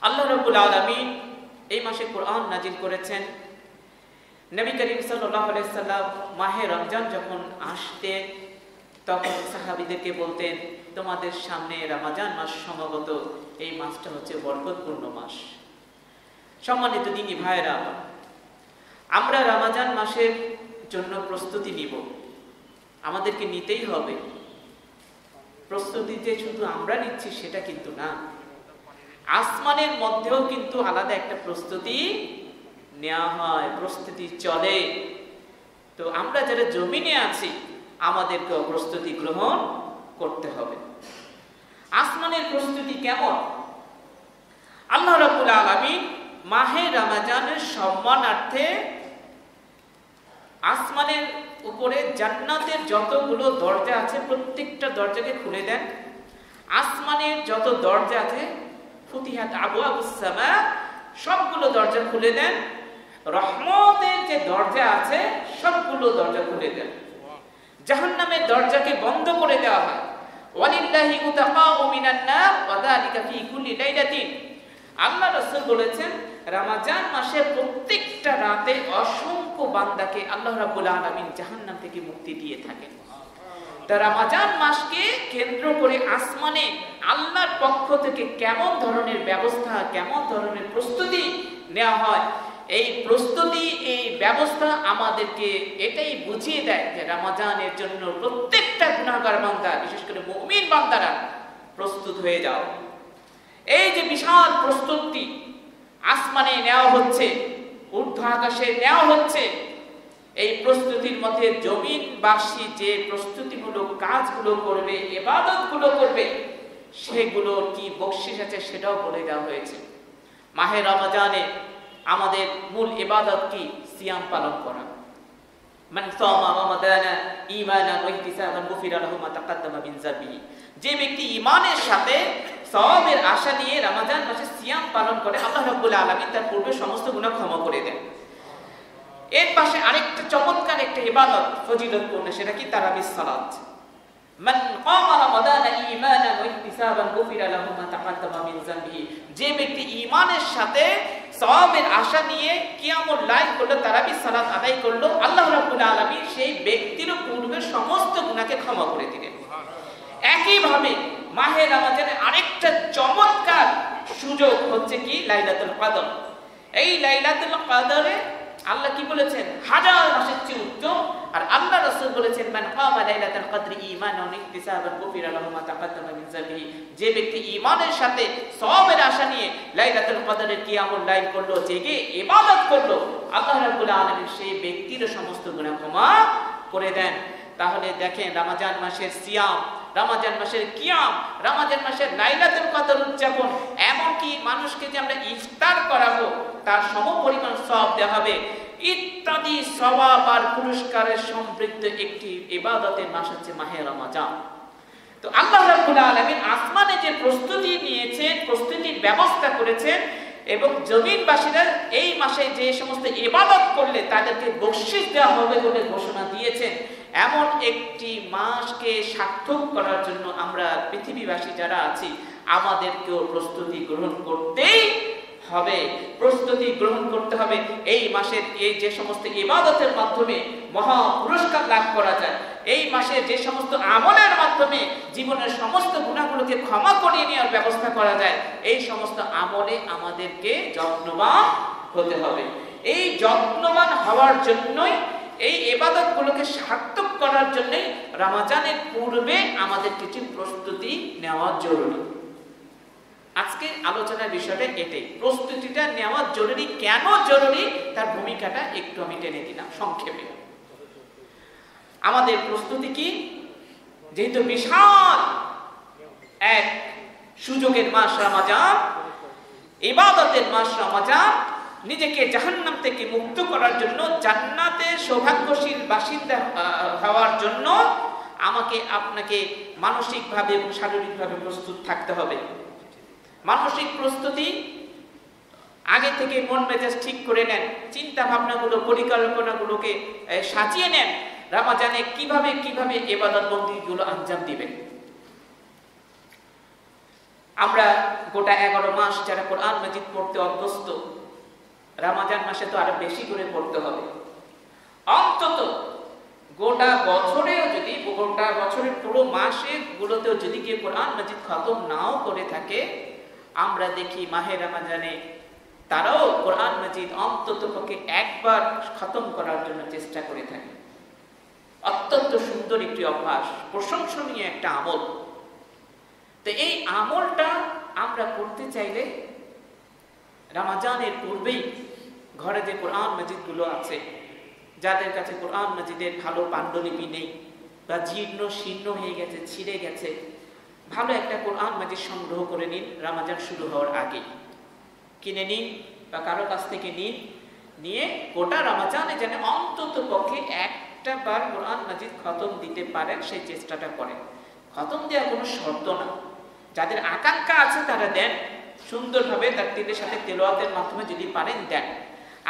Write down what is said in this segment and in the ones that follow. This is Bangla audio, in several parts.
আল্লাহ রাব্বুল আলামিন এই মাসে কোরআন নাজিল করেছেন। নবী করিম সাল্লাল্লাহু আলাইহি সাল্লাম মাহে রমজান যখন আসতেন তখন সাহাবীদেরকে বলতেন, তোমাদের সামনে রমজান মাস সমাগত, এই মাসটা হচ্ছে বরকতপূর্ণ মাস। সম্মানিত দিনী ভাইরা, আমরা রমজান মাসের জন্য প্রস্তুতি নিব, আমাদেরকে নিতেই হবে। প্রস্তুতি যে শুধু আমরা নিচ্ছি সেটা কিন্তু না, আসমানের মধ্যেও কিন্তু আলাদা একটা প্রস্তুতি নেওয়া হয়, প্রস্তুতি চলে। তো আমরা যারা জমিনে আছি আমাদেরকে প্রস্তুতি গ্রহণ করতে হবে। আসমানের প্রস্তুতি কেমন? আল্লাহ রাব্বুল আলামিন মাহে রমজানের সম্মানার্থে আসমানের উপরে জান্নাতের যতগুলো দরজা আছে প্রত্যেকটা দরজাকে খুলে দেন। আসমানের যত দরজা আছে ফুতিহাত আবওয়াবুস সামা, সবগুলো দরজা খুলে দেন। রহমতের যে দরজা আছে সবগুলো দরজা খুলে দেন। জাহান্নামের দরজাকে বন্ধ করে দেওয়া হয়। ওয়ালিল্লাহি উতাকাউ মিনান নার ওয়া যালিকা ফি কুল্লি লাইলাতিন। আল্লাহ রাসূল বলেছেন, রমজান মাসের প্রত্যেকটা রাতে অসংখ্য বান্দাকে আল্লাহ রাব্বুল আলামিন জাহান্নাম থেকে মুক্তি দিয়ে থাকেন। তা রমজান মাসকে কেন্দ্র করে আসমানে আল্লাহর পক্ষ থেকে কেমন ধরনের ব্যবস্থা, কেমন ধরনের প্রস্তুতি নেওয়া হয়, এই প্রস্তুতি, এই ব্যবস্থা আমাদেরকে এটাই বুঝিয়ে দেয় যে রমজানের জন্য প্রত্যেকটা গুনাহগার বান্দা, বিশেষ করে মুমিন বান্দারা প্রস্তুত হয়ে যাও। এই যে বিশাল প্রস্তুতি আসমানে নেওয়া হচ্ছে, ঊর্ধ্ব আকাশে নেওয়া হচ্ছে, এই প্রস্তুতির মধ্যে জমিনবাসী যে প্রস্তুতিমূলক কাজগুলো করবে, ইবাদতগুলো করবে, সেগুলোর কি বকশিশ আছে সেটাও বলে দেওয়া হয়েছে। মাহে রমজানে আমাদের মূল ইবাদত কি? সিয়াম পালন করা। মান সামা রমাদানা ঈমানান ওয়া ইহতিসাবান গুফিরা লাহু মা তাকাদ্দামা মিন যারবিহি। যে ব্যক্তি ঈমানের সাথে সওয়াবের আশা নিয়ে রমজান মাসে সিয়াম পালন করে, আল্লাহ রাব্বুল আলামিন তার পূর্বে সমস্ত গুনাহ ক্ষমা করে দেন। এর পাশে আরেকটা চমৎকার একটা ইবাদত ফজিলতপূর্ণ, সেটা কি? তারাবির সালাত। মান কামা রমাদানা ঈমানান ওয়া ইহতিসাবান গুফিরা লাহু মা তাকাদ্দামা মিন যারবিহি। যে ব্যক্তি ঈমানের সাথে সওয়াবের আশা নিয়ে কিয়ামুল লাইল করলো, তারাবির সালাত আদায় করলো, আল্লাহ রাব্বুল আলামিন সেই ব্যক্তির পূর্বের সমস্ত গুনাহকে ক্ষমা করে দিলেন। একইভাবে মাহে রমজানের আরেকটা চমৎকার সুযোগ হচ্ছে কি? লাইলাতুল কদর। এই লাইলাতুল কদরে আল্লাহ কি বলেছেন? হাজার মাসের চেয়ে উত্তম। আর আল্লাহ রাসূল বলেছেন, মান কামা লাইলাতুল কদরি ঈমানান ওয়া ইহতিসাবান গুফিরা লাহু মা তাকাদ্দামা মিন যারবিহি। যে ব্যক্তি ঈমানের সাথে সওয়াবের আশা নিয়ে লাইলাতুল কদরের কিয়ামুল লাইল করলো, জেগে ইবাদত করলো, আল্লাহ রাব্বুল আলামিন সেই ব্যক্তির সমস্ত গুনাহ ক্ষমা করে দেন। তাহলে দেখেন, রমজান মাসের সিয়াম, রমজান মাসের কিয়াম, রমজান মাসের লাইলাতুল কদর উদযাপন, এমনকি মানুষকে যে আমরা ইফতার করাবো তার সমপরিমাণ সওয়াব দেওয়া হবে, ইত্যাদি সওয়াব আর পুরস্কারের সম্পৃক্ত একটি ইবাদতের মাস হচ্ছে মাহে রমজান। তো আল্লাহ রাব্বুল আলামিন আসমানে যে প্রস্তুতি নিয়েছেন, প্রস্তুতির ব্যবস্থা করেছেন, এবং জমিনবাসীরা এই মাসে যে সমস্ত ইবাদত করলে তাদেরকে বকশিশ দেওয়া হবে বলে ঘোষণা দিয়েছেন। এমন একটি মাসকে সার্থক করার জন্য আমরা পৃথিবীবাসী যারা আছি আমাদেরকেও প্রস্তুতি গ্রহণ করতেই হবে, প্রস্তুতি গ্রহণ করতে হবে। এই মাসের এই যে সমস্ত ইবাদতের মাধ্যমে মহা পুরস্কার লাভ করা যায়, এই মাসে যে সমস্ত আমলের মাধ্যমে জীবনের সমস্ত গুনাহগুলোকে ক্ষমা করিয়ে নেওয়ার ব্যবস্থা করা যায়, এই সমস্ত আমলে আমাদেরকে যত্নবান হতে হবে। এই যত্নবান হওয়ার জন্যই, এই ইবাদতগুলোকে সার্থক করার জন্যই রমজানের পূর্বে আমাদের কিছু প্রস্তুতি নেওয়া জরুরি। আজকে আলোচনার বিষয়টা এটাই, প্রস্তুতিটা নেওয়া জরুরি। কেন জরুরি তার ভূমিকাটা একটু আমি টেনে দিলাম সংক্ষেপে। আমাদের প্রস্তুতি কি? যেহেতু বিশাল এক সুযোগের মাস রমজান, ইবাদতের মাস রমজান, নিজেকে জাহান্নাম থেকে মুক্ত করার জন্য, জান্নাতের সৌভাগ্যশীল বাসিন্দা হওয়ার জন্য আমাকে আপনাকে মানসিকভাবে এবং শারীরিকভাবে প্রস্তুত থাকতে হবে। মানসিক প্রস্তুতি, আগে থেকে মন মেজাজ ঠিক করে নেন, চিন্তা ভাবনাগুলো, পরিকল্পনাগুলোকে সাজিয়ে নেন, রমজানে কিভাবে কিভাবে ইবাদত বন্দেগীগুলো আঞ্জাম দিবেন। আমরা গোটা 11 মাস যারা কোরআন মাজিদ পড়তে অভ্যস্ত, রমজান মাসে তো আরো বেশি করে পড়তে হবে। অন্তত গোটা বছরেও যদি, গোটা বছরের পুরো মাসে গুলোতেও যদি কেউ কোরআন মাজিদ খতম নাও করে থাকে, আমরা দেখি মাহে রমজানে তারাও কোরআন মাজিদ অন্তত পক্ষে একবার খতম করার জন্য চেষ্টা করে থাকে। অত্যন্ত সুন্দর একটি অভ্যাস, প্রশংসনীয় একটা আমল। তো এই আমলটা আমরা করতে চাইলে রমজানের পূর্বেই ঘরে যে কোরআন মাজিদ গুলো আছে, যাদের কাছে কোরআন মাজিদের ভালো পাণ্ডুলিপি নেই বা জীর্ণ শীর্ণ হয়ে গেছে, ছিঁড়ে গেছে, ভালো একটা কোরআন মাজিদ সংগ্রহ করে নিন। রমজান শুরু হওয়ার আগে কিনে নিন বা কারো কাছ থেকে নিন, নিয়ে গোটা রমজানে যেন অন্তত পক্ষে একটা বার কোরআন মাজিদ খতম দিতে পারেন সেই চেষ্টাটা করেন। খতম দেওয়া কোনো শর্ত না, যাদের আকাঙ্ক্ষা আছে তারা দেন, সুন্দরভাবে তার তিলের সাথে তেলাওয়াতের মাধ্যমে যদি পারেন দেন।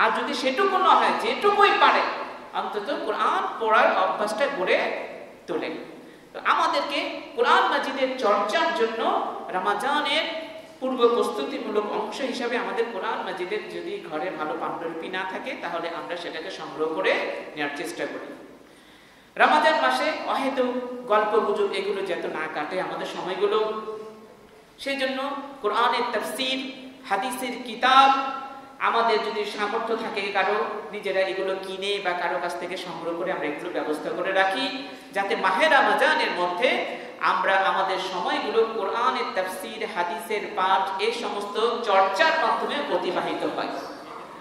আর যদি সেটুকু না হয়, যেটুকুই পারে অন্তত কোরআন পড়ার অভ্যাসটা গড়ে তোলেন। তো আমাদেরকে কোরআন মাজিদের চর্চার জন্য রমজানের পূর্ব প্রস্তুতিমূলক অংশ হিসাবে আমাদের কোরআন মাজিদের যদি ঘরে ভালো পাণ্ডুলিপি না থাকে, তাহলে আমরা সেটাকে সংগ্রহ করে নেওয়ার চেষ্টা করি। রমজান মাসে অহেতুক গল্প গুজব এগুলো যাতে না কাটে আমাদের সময়গুলো, সেই জন্য কোরআনের তাফসীর, হাদিসের কিতাব আমাদের যদি সামর্থ্য থাকে কারো, নিজেরা এগুলো কিনে বা কারো কাছ থেকে সংগ্রহ করে আমরা এগুলো ব্যবস্থা করে রাখি, যাতে মাহে রমজানের মধ্যে আমরা আমাদের সময়গুলো কোরআনের তাফসীর, হাদিসের পাঠ, এই সমস্ত চর্চার মাধ্যমে অতিবাহিত হয়।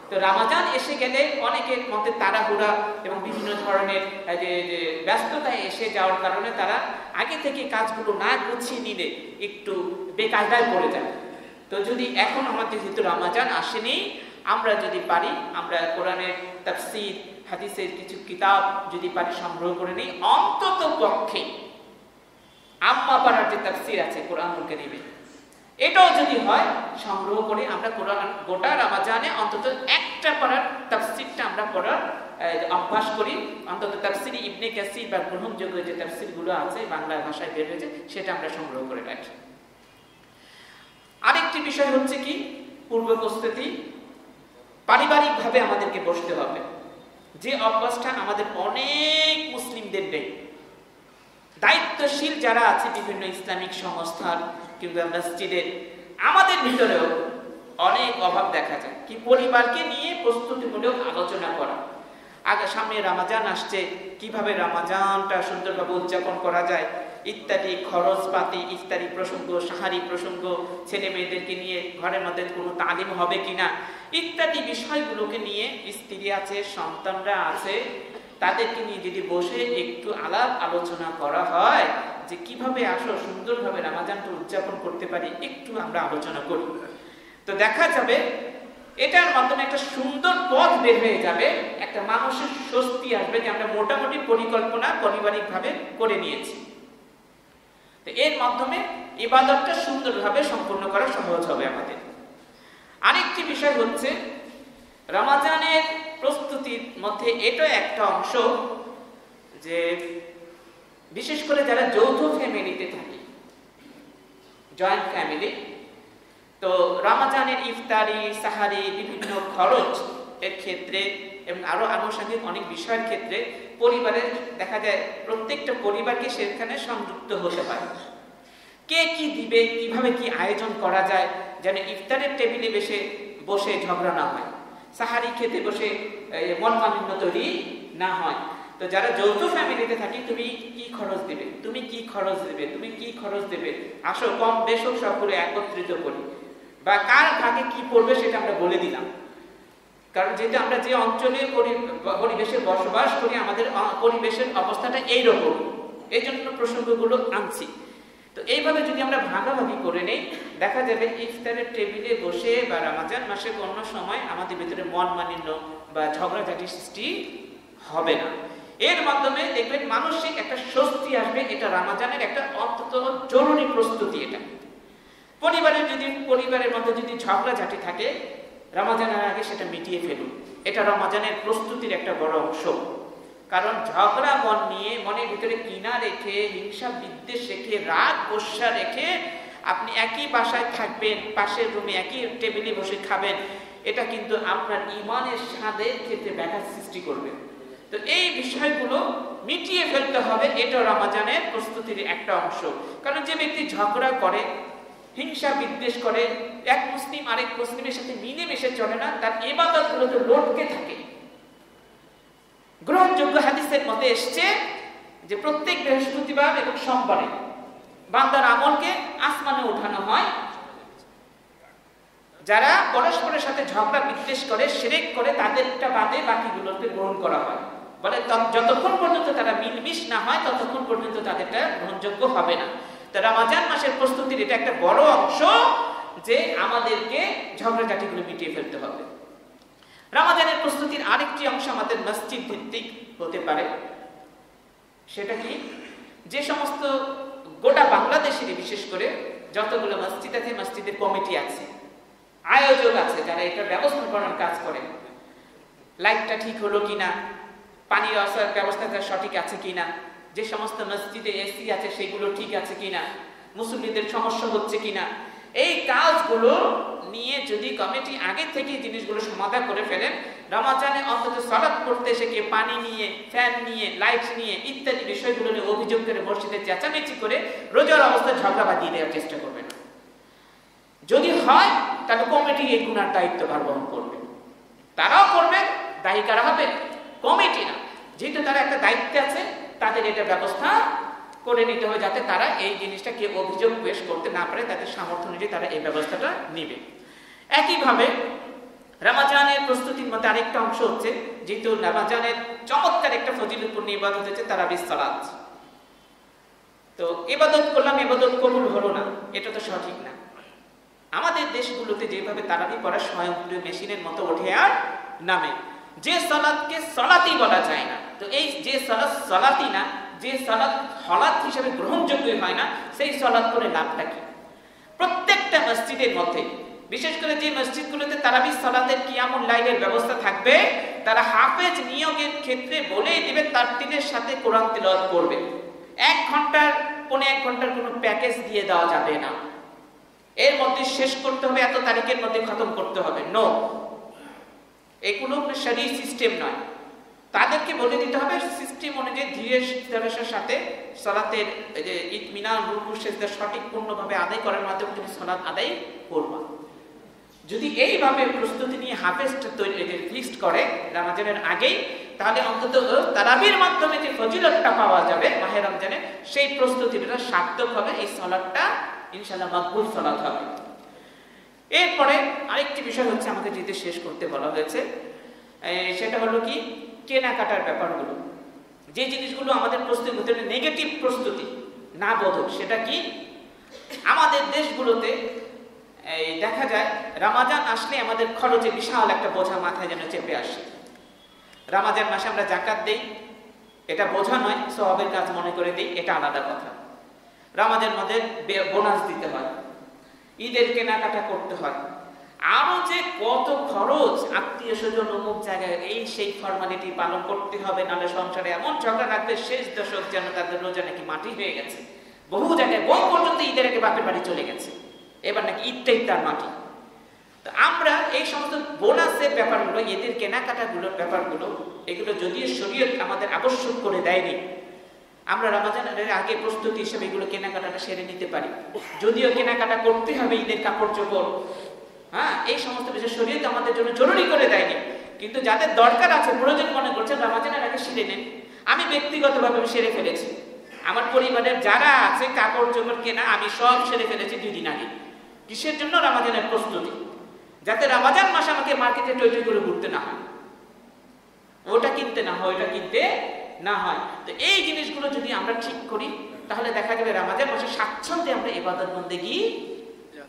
তো রমজান এসে গেলে অনেকের মধ্যে তাড়াহুড়া এবং বিভিন্ন ধরনের ব্যস্ততায় এসে যাওয়ার কারণে তারা আগে থেকে কাজগুলো না গুছিয়ে নিলে একটু বেকায়দায় পড়ে যায়। তো যদি এখন আমাদের যেহেতু রমজান আসেনি, আমরা যদি পারি আমরা কোরআনের তাফসীর, হাদিসের কিছু কিতাব যদি পারি সংগ্রহ করে নিই, অন্তত পক্ষে আম্মা পাড়ার যে তাফসীর আছে কোরআনুল কারীমে, এটাও যদি হয় সংগ্রহ করে আমরা কোরআন গোটা রমজানে অন্তত একটা পাড়ার তাফসীরটা আমরা পড়ার অভ্যাস করি। অন্তত তাফসীরে ইবনে কাসির বা গ্রহণযোগ্য যে তাফসীরগুলো আছে বাংলা ভাষায় বের হয়েছে, সেটা আমরা সংগ্রহ করে রাখি। আরেকটি বিষয় হচ্ছে কি, পূর্ব প্রস্তুতি। পারিবারিকভাবে আমাদেরকে বসতে হবে, যে অভ্যাসটা আমাদের অনেক মুসলিমদের নেই। দায়িত্বশীল যারা আছে বিভিন্ন ইসলামিক সংস্থার কিংবা মসজিদের, আমাদের ভিতরেও অনেক অভাব দেখা যায় কি পরিবারকে নিয়ে প্রস্তুতিমূলক আলোচনা করা। আগে সামনে রমজান আসছে, কিভাবে রমজানটা সুন্দরভাবে উদযাপন করা যায় ইত্যাদি, খরচপাতি, ইফতারি প্রসঙ্গ, সাহারি প্রসঙ্গ, ছেলে মেয়েদেরকে নিয়ে ঘরের মধ্যে কোনো তালিম হবে কিনা ইত্যাদি বিষয়গুলোকে নিয়ে, স্ত্রী আছে, সন্তানরা আছে, তাদেরকে নিয়ে যদি বসে একটু আলাপ আলোচনা করা হয় যে কিভাবে আসো সুন্দরভাবে রমজানটা উদযাপন করতে পারি, একটু আমরা আলোচনা করি, তো দেখা যাবে এটার মাধ্যমে একটা সুন্দর পথ বের হয়ে যাবে, একটা মানসিক স্বস্তি আসবে যে আমরা মোটামুটি পরিকল্পনা পারিবারিকভাবে করে নিয়েছি। তো এর মাধ্যমে ইবাদতটা সুন্দরভাবে সম্পূর্ণ করা সহজ হবে আমাদের। আরেকটি বিষয় হচ্ছে রমজানের প্রস্তুতির মধ্যে এটা একটা অংশ যে বিশেষ করে যারা যৌথ ফ্যামিলিতে থাকে, জয়েন্ট ফ্যামিলি, তো রমজানের ইফতারি, সাহারি, বিভিন্ন খরচ এর ক্ষেত্রে এবং আরো আনুষঙ্গিক অনেক বিষয়ের ক্ষেত্রে পরিবারের দেখা যায় প্রত্যেকটা পরিবারকে সেখানে সংযুক্ত হতে হয়। কে কি দিবে, কিভাবে কি আয়োজন করা যায় যেন ইফতারের টেবিলে বসে ঝগড়া না হয়, সাহারি খেতে বসে মনমালিন্য তৈরি না হয়। তো যারা যৌথ ফ্যামিলিতে থাকি, তুমি কি খরচ দেবে, তুমি কি খরচ দেবে, তুমি কি খরচ দেবে, আসো কম বেশ হোক সবগুলো একত্রিত করি, বা কার ভাগে কি পড়বে সেটা আমরা বলে দিলাম। কারণ যেহেতু আমরা যে অঞ্চলে পরিবেশে বসবাস করি, আমাদের পরিবেশের অবস্থাটা এইরকম, এই জন্য প্রসঙ্গগুলো আনছি। তো এইভাবে যদি আমরা ভাগাভাগি করে নেই, দেখা যাবে ইফতারের টেবিলে বসে বা রমজান মাসে অন্য সময় আমাদের ভিতরে মনমালিন্য বা ঝগড়াঝাটি সৃষ্টি হবে না। এর মাধ্যমে দেখবেন মানসিক একটা স্বস্তি আসবে। এটা রমজানের একটা অত্যন্ত জরুরি প্রস্তুতি। এটা পরিবারের মধ্যে যদি ঝগড়াঝাটি থাকে, রমজানের আগে সেটা মিটিয়ে ফেলুন। এটা রমজানের প্রস্তুতির একটা বড় অংশ। কারণ ঝগড়া মনের ভিতরে কিনা রেখে, হিংসা বিদ্বেষ রেখে, রাগ গোসা রেখে আপনি একই বাসায় থাকবেন, পাশের রুমে একই টেবিলে বসে খাবেন, এটা কিন্তু আপনার ঈমানের স্বাদের ক্ষেত্রে ব্যাঘাত সৃষ্টি করবে। তো এই বিষয়গুলো মিটিয়ে ফেলতে হবে, এটা রমজানের প্রস্তুতির একটা অংশ। কারণ যে ব্যক্তি ঝগড়া করে, হিংসা বিদ্বেষ করে, এক মুসলিম আরেক মুসলিমের সাথে মিলেমিশে চলে না, তার ইবাদতগুলো তো লটকে থাকে। গ্রহণযোগ্য হাদিসের মতে এসছে যে প্রত্যেক বৃহস্পতিবার এবং সোমবারে বান্দার আমলকে আসমানে ওঠানো হয়। যারা পরস্পরের সাথে ঝগড়া বিদ্বেষ করে, শিরক করে, তাদেরটা বাদে বাকিগুলোকে গ্রহণ করা হয়। বলে যতক্ষণ পর্যন্ত তারা মিলমিশ না হয় ততক্ষণ পর্যন্ত তাদেরটা গ্রহণযোগ্য হবে না। তো রমজান মাসের প্রস্তুতির এটা একটা বড় অংশ যে আমাদেরকে ঝগড়াঝাটিগুলো মিটিয়ে ফেলতে হবে। রমজানের প্রস্তুতির আরেকটি অংশ আমাদের মসজিদ ভিত্তিক হতে পারে। সেটা কি, যে সমস্ত গোটা বাংলাদেশের বিশেষ করে যতগুলো মসজিদ আছে, মসজিদের কমিটি আছে, আয়োজক আছে, যারা এটা ব্যবস্থাপনার কাজ করে, লাইটটা ঠিক হলো কিনা, পানির ব্যবস্থাটা সঠিক আছে কিনা, যে সমস্ত মসজিদে এসি আছে সেগুলো ঠিক আছে কিনা, মুসল্লিদের সমস্যা হচ্ছে কিনা, এই কাজগুলো নিয়ে যদি কমিটি আগে থেকে জিনিসগুলো সমাধান করে ফেলেন, রমজানে অন্তত সালাত পড়তে এসে কে পানি নিয়ে, ফ্যান নিয়ে, লাইট নিয়ে ইত্যাদি বিষয়গুলো নিয়ে অভিযোগ করে মসজিদে চেঁচামেচি করে রোজার অবস্থায় ঝগড়া বাঁধিয়ে দেওয়ার চেষ্টা করবে না। যদি হয় তাহলে কমিটি এই গুণার দায়িত্বভার বহন করবে। তারাও করবে, দায়ী কারা হবে? কমিটি না। যেহেতু তারা একটা দায়িত্বে আছে, তাদের এটা ব্যবস্থা করে নিতে হবে যাতে তারা এই জিনিসটা কেউ অভিযোগ পেশ করতে না পারে, তাদের সামর্থ্য অনুযায়ী তারা এই ব্যবস্থাটা নিবে। একইভাবে রমজানের প্রস্তুতির মধ্যে আরেকটা অংশ হচ্ছে, যেহেতু রমজানের চমৎকার একটা ফজিলতপূর্ণ ইবাদত হচ্ছে তারাবির সালাত। তো ইবাদত করলাম, ইবাদত কবুল হলো না, এটা তো সঠিক না। আমাদের দেশগুলোতে যেভাবে তারাবি পড়া স্বয়ংক্রিয় মেশিনের মতো ওঠে আর নামে, যে সালাতকে সালাতই বলা যায় না। তো এই যে সালাত সালাতই না, যে সালাত হলাত হিসেবে গ্রহণযোগ্য হয় না, সেই সালাত করে লাভটা কি? প্রত্যেকটা মসজিদের মধ্যে, বিশেষ করে যে মসজিদগুলোতে তারাবি সালাতের কিয়ামুল লাইলের ব্যবস্থা থাকবে, তারা হাফেজ নিয়োগের ক্ষেত্রে বলেই দিবে তারতিলের সাথে কোরআন তিলাওয়াত করবে। 1 ঘন্টার 1.5 ঘন্টার কোনো প্যাকেজ দিয়ে দেওয়া যাবে না। এর মধ্যে শেষ করতে হবে, এত তারিখের মধ্যে খতম করতে হবে, নো। এগুলো শরীর সিস্টেম নয়। তাদেরকে বলে দিতে হবে সিস্টেম অনুযায়ী ধীরে ধীরে সাথে সালাতের যে ইতমিনান, রুকু, সিজদা সঠিক পূর্ণভাবে আদায় করার মাধ্যমে তুমি সালাত আদায় করবা। যদি এইভাবে প্রস্তুতি নিয়ে হাফেজটা ফিক্সড করে রমজানের আগেই, তাহলে অন্তত তারাবির মাধ্যমে যে ফজিলতটা পাওয়া যাবে মাহে রমজানে, সেই প্রস্তুতিটা সার্থক হবে, এই সালাতটা ইনশাআল্লাহ মাকবুল সালাত হবে। এরপরে আরেকটি বিষয় হচ্ছে আমাকে যেটা শেষ করতে বলা হয়েছে, সেটা হলো কি, কেনাকাটার ব্যাপারগুলো। যে জিনিসগুলো আমাদের প্রস্তুতির ভিতরে নেগেটিভ প্রস্তুতি না বোধক, সেটা কি, আমাদের দেশগুলোতে দেখা যায় রমজান আসলে আমাদের খরচে বিশাল একটা বোঝা মাথায় যেন চেপে আসে। রমজান মাসে আমরা যাকাত দেই, এটা বোঝা নয়, সওয়াবের কাজ মনে করে দেই, এটা আলাদা কথা। রমজানের মধ্যে বোনাস দিতে হয়, ঈদের কেনাকাটা করতে হয়, আরো যে কত খরচ, আত্মীয় স্বজন অমুক জায়গায় এই সেই ফর্মালিটি পালন করতে হবে, নাহলে সংসারে এমন ঝগড়া লাগবে শেষ দশক যেন তাদের রোজা নাকি মাটি হয়ে গেছে। বহু জায়গায় বউ পর্যন্ত ঈদের আগে বাপের বাড়ি চলে গেছে, এবার নাকি ঈদটাই তার মাটি। তো আমরা এই সমস্ত বোনাসের ব্যাপারগুলো, ঈদের কেনাকাটাগুলোর ব্যাপারগুলো, এগুলো যদিও শরীয়ত আমাদের আবশ্যক করে দেয়নি, আমরা রমজানের আগে প্রস্তুতি হিসেবে এগুলো কেনাকাটাটা সেরে নিতে পারি। যদিও কেনাকাটা করতে হবে, ঈদের কাপড় চোপড়, হ্যাঁ, এই সমস্ত বিষয় শরীয়ত আমাদের জন্য জরুরি করে দেয়নি, কিন্তু যাদের দরকার আছে, প্রয়োজন মনে করছেন, রমজানের আগে সেরে নেন। আমি ব্যক্তিগতভাবে সেরে ফেলেছি, আমার পরিবারের যারা আছে কাপড় চোপড় কেনা আমি সব সেরে ফেলেছি 2 দিন আগে। কিসের জন্য? রমজানের প্রস্তুতি, যাতে রমজান মাসে আমাকে মার্কেটে টইটই করে ঘুরতে না হয়, ওটা কিনতে না হয়, ওটা কিনতে না হয়। তো এই জিনিসগুলো যদি আমরা ঠিক করি, তাহলে দেখা যাবে রমজান মাসে স্বাচ্ছন্দ্যে আমরা ইবাদত বন্দেগী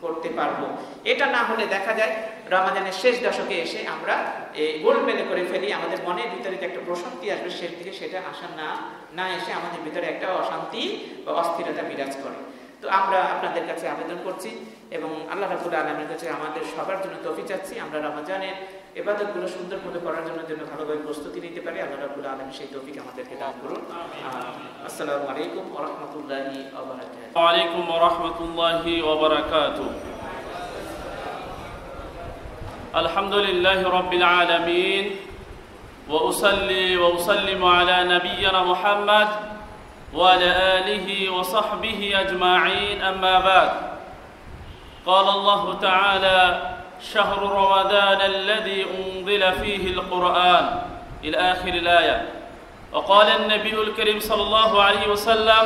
করতে পারবো। এটা না হলে দেখা যায় রমজানের শেষ দশকে এসে আমরা গোলমেলে করে ফেলি, আমাদের মনের ভিতরে যে একটা প্রশান্তি আসবে শেষ দিকে, সেটা আসা না এসে আমাদের ভিতরে একটা অশান্তি বা অস্থিরতা বিরাজ করে। তো আমরা আপনাদের কাছে আবেদন করছি এবং আল্লাহ রাব্বুল আলামিনের কাছে আমাদের সবার জন্য তৌফিক চাচ্ছি, আমরা রমজানের ইবাদতগুলো সুন্দরভাবে করার জন্য ভালোভাবে প্রস্তুতি নিতে পারি। আল্লাহ রাব্বুল আলামিন সেই তৌফিক আমাদেরকে দান করুন। আসসালামু আলাইকুম ওয়া রাহমাতুল্লাহি ওয়া বারাকাতুহু। ওয়া আলাইকুম ওয়া রাহমাতুল্লাহি ওয়া বারাকাতুহু। আলহামদুলিল্লাহি রাব্বিল আলামিন ওয়া উসাল্লি ওয়া উসাল্লিমু আলা নাবিয়্যিনা মুহাম্মদ ওয়া আলা আলিহি ওয়া সাহবিহি আজমাইন, আম্মা বা'দ। قال الله تعالى: شهر رمضان الذي أنزل فيه القرآن إلى آخر الآية. وقال النبي الكريم صلى الله عليه وسلم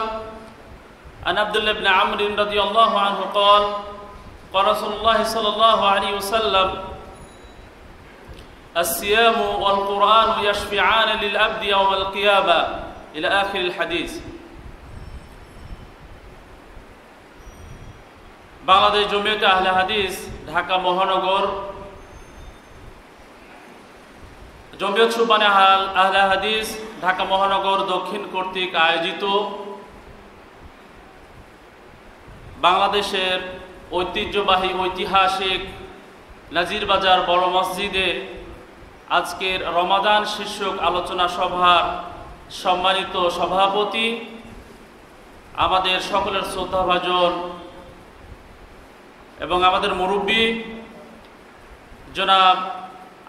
عن عبد الله بن عمرو رضي الله عنه قال: قال رسول الله صلى الله عليه وسلم: الصيام والقرآن يشفعان للعبد يوم القيامة إلى آخر الحديث. বাংলাদেশ জমিয়তে আহলে হাদিস ঢাকা মহানগর, জমিয়ত সুবহানে আহলে হাদিস ঢাকা মহানগর দক্ষিণ কর্তৃক আয়োজিত বাংলাদেশের ঐতিহ্যবাহী ঐতিহাসিক নাজিরবাজার বড় মসজিদে আজকের রমাদান শীর্ষক আলোচনা সভার সম্মানিত সভাপতি, আমাদের সকলের শ্রদ্ধাভাজন এবং আমাদের মুরব্বী জনাব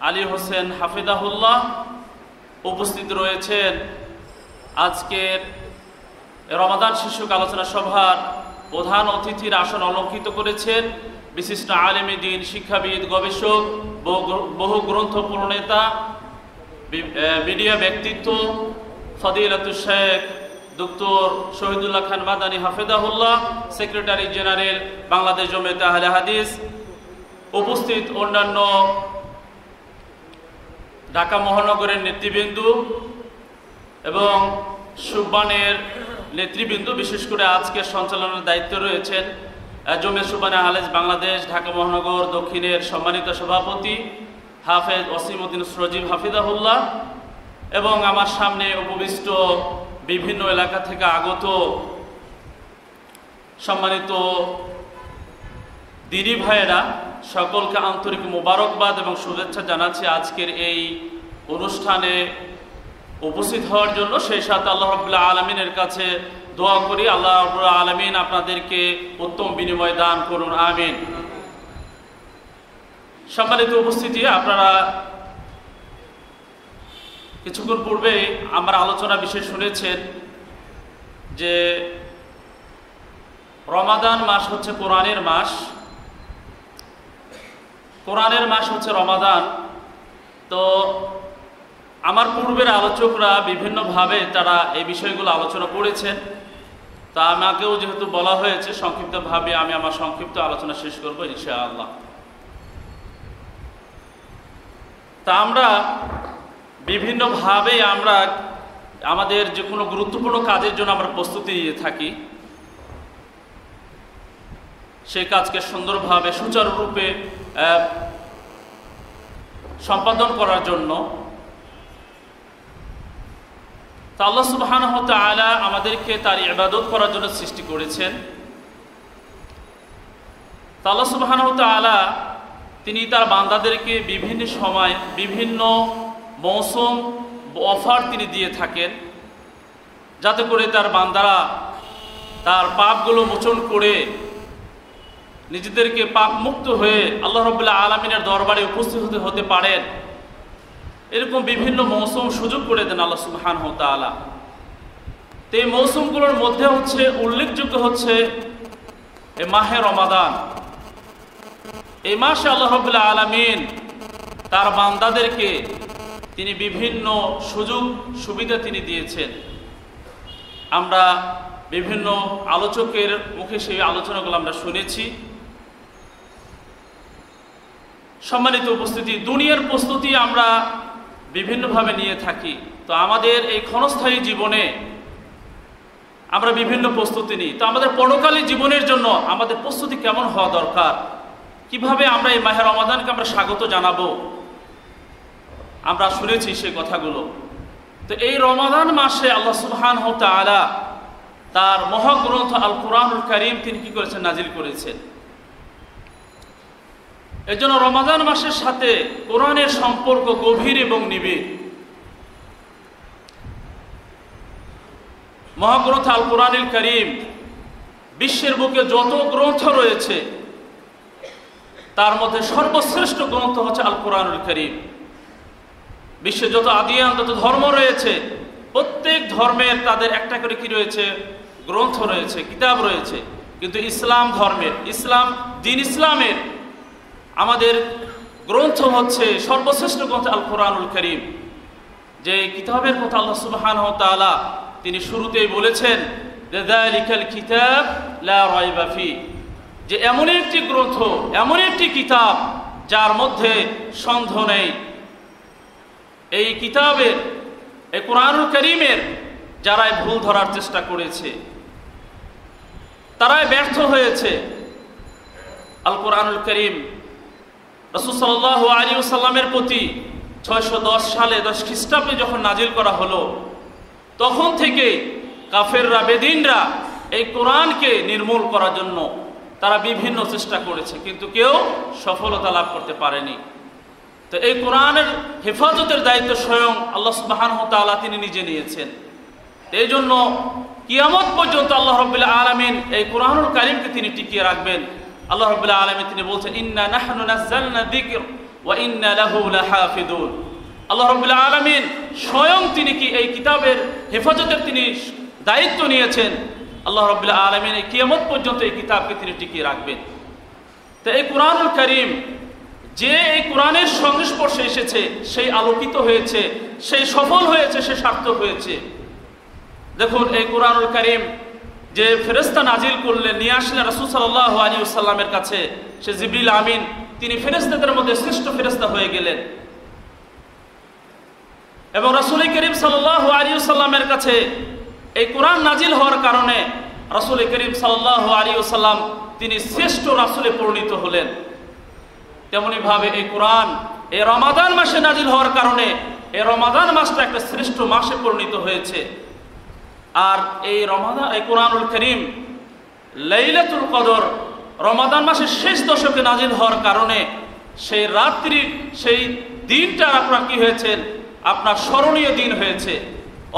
আলী হোসেন হাফিজাহুল্লাহ উপস্থিত রয়েছেন। আজকের রমাদান শীর্ষক আলোচনা সভার প্রধান অতিথির আসন অলঙ্কৃত করেছেন বিশিষ্ট আলেমে দ্বীন, শিক্ষাবিদ, গবেষক, বহু গ্রন্থ প্রণেতা, মিডিয়া ব্যক্তিত্ব ফদিলাতুল Sheikh doctor Shahidullah Khan Madani হাফিজাহুল্লাহ, secretary general Bangladesh জমিয়তে আহলে হাদিস, উপস্থিত অন্যান্য ঢাকা মহানগরের নেতৃবৃন্দ এবং সুবহানের নেতৃবৃন্দ, বিশেষ করে আজকের সঞ্চালনের দায়িত্বে রয়েছেন জমিয়ত সুবহানে আহলে হাদিস বাংলাদেশ ঢাকা মহানগর দক্ষিণের সম্মানিত সভাপতি হাফেজ ওসিমউদ্দিন সজীব হাফিজাহুল্লাহ, এবং আমার সামনে উপবিষ্ট বিভিন্ন এলাকা থেকে আগত সম্মানিত দিনী ভাইয়েরা, সকলকে আন্তরিক মোবারকবাদ এবং শুভেচ্ছা জানাচ্ছি আজকের এই অনুষ্ঠানে উপস্থিত হওয়ার জন্য। সেই সাথে আল্লাহ রাব্বুল আলামিনের কাছে দোয়া করি আল্লাহ রাব্বুল আলামিন আপনাদেরকে উত্তম বিনিময় দান করুন, আমিন। সম্মানিত উপস্থিতি, আপনারা কিছুক্ষণ পূর্বে আমরা আলোচনা বিষয় শুনেছেন যে রমাদান মাস হচ্ছে কোরআনের মাস, কোরআনের মাস হচ্ছে রমাদান। তো আমার পূর্বের আলোচকরা বিভিন্নভাবে তারা এই বিষয়গুলো আলোচনা করেছেন, তা আমাকেও যেহেতু বলা হয়েছে সংক্ষিপ্তভাবে আমি আমার সংক্ষিপ্ত আলোচনা শেষ করব ইনশাআল্লাহ। তা আমরা বিভিন্নভাবে আমরা আমাদের যে কোনো গুরুত্বপূর্ণ কাজের জন্য আমরা প্রস্তুতি নিয়ে থাকি, সেই কাজকে সুন্দরভাবে সুচারুরূপে সম্পাদন করার জন্য তা আল্লাহ সুবহানাহু ওয়া তাআলা আমাদেরকে তার ইবাদত করার জন্য সৃষ্টি করেছেন। তা আল্লাহ সুবহানাহু ওয়া তাআলা তিনি তার বান্দাদেরকে বিভিন্ন সময় বিভিন্ন মৌসুম অফার তিনি দিয়ে থাকেন, যাতে করে তার বান্দারা তার পাপগুলো মোচন করে নিজেদেরকে পাপ মুক্ত হয়ে আল্লাহ রাব্বুল আলামিনের দরবারে উপস্থিত হতে পারেন। এরকম বিভিন্ন মৌসুম সুযোগ করে দেন আল্লাহ সুবহানাহু ওয়া তাআলা। তো এই মৌসুমগুলোর মধ্যে হচ্ছে উল্লেখযোগ্য হচ্ছে এই মাহে রমাদান। এই মাসে আল্লাহ রাব্বুল আলামিন তার বান্দাদেরকে তিনি বিভিন্ন সুযোগ সুবিধা তিনি দিয়েছেন। আমরা বিভিন্ন আলোচকের মুখে সেই আলোচনাগুলো আমরা শুনেছি। সম্মানিত উপস্থিতি, দুনিয়ার প্রস্তুতি আমরা বিভিন্নভাবে নিয়ে থাকি। তো আমাদের এই ক্ষণস্থায়ী জীবনে আমরা বিভিন্ন প্রস্তুতি নিই। তো আমাদের পরকালী জীবনের জন্য আমাদের প্রস্তুতি কেমন হওয়া দরকার, কিভাবে আমরা এই মাহে রমাদানকে আমরা স্বাগত জানাবো, আমরা শুনেছি সেই কথাগুলো। তো এই রমাদান মাসে আল্লাহ সুবহানাহু ওয়া তাআলা তার মহাগ্রন্থ আল কুরআনুল কারীম তিনি কি করেছেন? নাজিল করেছেন। এজন্য রমাদান মাসের সাথে কোরআনের সম্পর্ক গভীর এবং নিবিড়। মহাগ্রন্থ আল কুরআনুল কারীম বিশ্বের বুকে যত গ্রন্থ রয়েছে তার মধ্যে সর্বশ্রেষ্ঠ গ্রন্থ হচ্ছে আল কুরআনুল কারীম। বিশ্বে যত আদিয়ান, যত ধর্ম রয়েছে, প্রত্যেক ধর্মের তাদের একটা করে কি রয়েছে? গ্রন্থ রয়েছে, কিতাব রয়েছে। কিন্তু ইসলাম ধর্মের, ইসলামের আমাদের গ্রন্থ হচ্ছে সর্বশ্রেষ্ঠ গ্রন্থ আল কুরআনুল কারীম। যে কিতাবের কথা আল্লাহ সুবহানাহু ওয়া তাআলা তিনি শুরুতেই বলেছেন, যালিকাল কিতাব লা রাইবা ফি, যে এমন একটি গ্রন্থ, এমন একটি কিতাব যার মধ্যে সন্দেহ নেই। এই কিতাবের, এই কুরআনুল কারীমের যারাই ভুল ধরার চেষ্টা করেছে তারাই ব্যর্থ হয়েছে। আল কুরআনুল কারীম রাসূল সাল্লাল্লাহু আলাইহি ওয়াসাল্লামের প্রতি 610 সালে 10 খ্রিস্টাব্দে যখন নাজিল করা হলো, তখন থেকে কাফেররা, বেদিনরা এই কোরআনকে নির্মূল করার জন্য তারা বিভিন্ন চেষ্টা করেছে, কিন্তু কেউ সফলতা লাভ করতে পারেনি। তো এই কোরআনের হেফাজতের দায়িত্ব স্বয়ং আল্লাহ সুবহানাহু ওয়া তাআলা তিনি নিজে নিয়েছেন। এই জন্য কিয়ামত পর্যন্ত আল্লাহ রাব্বুল আলামিন এই কোরআনুল কারীমকে তিনি টিকিয়ে রাখবেন। আল্লাহ রাব্বুল আলামিন তিনি বলছেন, ইন্না নাহনু নাযালনা যিকর ওয়া ইন্না লাহু লাহাফিজুন। আল্লাহ রাব্বুল আলামিন স্বয়ং তিনি কি এই কিতাবের হেফাজতের তিনি দায়িত্ব নিয়েছেন। আল্লাহ রাব্বুল আলামিন এই কিয়ামত পর্যন্ত এই কিতাবকে তিনি টিকিয়ে রাখবেন। তো এই কোরআনুল কারীম যে এই কোরআনের সংস্পর্শে এসেছে সেই আলোকিত হয়েছে, সেই সফল হয়েছে, সে সার্থক হয়েছে। দেখুন এই কোরআনুল কারীম যে ফেরেশতা নাজিল করলেন, নিয়ে আসলেন রাসূল সাল্লাল্লাহু আলাইহি ওয়াসাল্লামের কাছে, সে জিবরিল আমিন, তিনি ফেরেশতাদের মধ্যে শ্রেষ্ঠ ফেরেশতা হয়ে গেলেন। এবং রাসূল করিম সাল্লাল্লাহু আলাইহি ওয়াসাল্লামের কাছে এই কোরআন নাজিল হওয়ার কারণে রাসূল করিম সাল্লাল্লাহু আলাইহি ওয়াসাল্লাম তিনি শ্রেষ্ঠ রাসূলে পরিণত হলেন। তেমনি ভাবে এই কোরআন এই রমাদান মাসে নাজিল হওয়ার কারণে এই রমাদান মাসটা একটা শ্রেষ্ঠ মাসে পরিণত হয়েছে। আর এই কোরআনুল কারীম লাইলাতুল কদর রমাদান মাসের শেষ দশকে নাজিল হওয়ার কারণে সেই রাত্রি, সেই দিনটা আপনার কি হয়েছেন? আপনার স্মরণীয় দিন হয়েছে।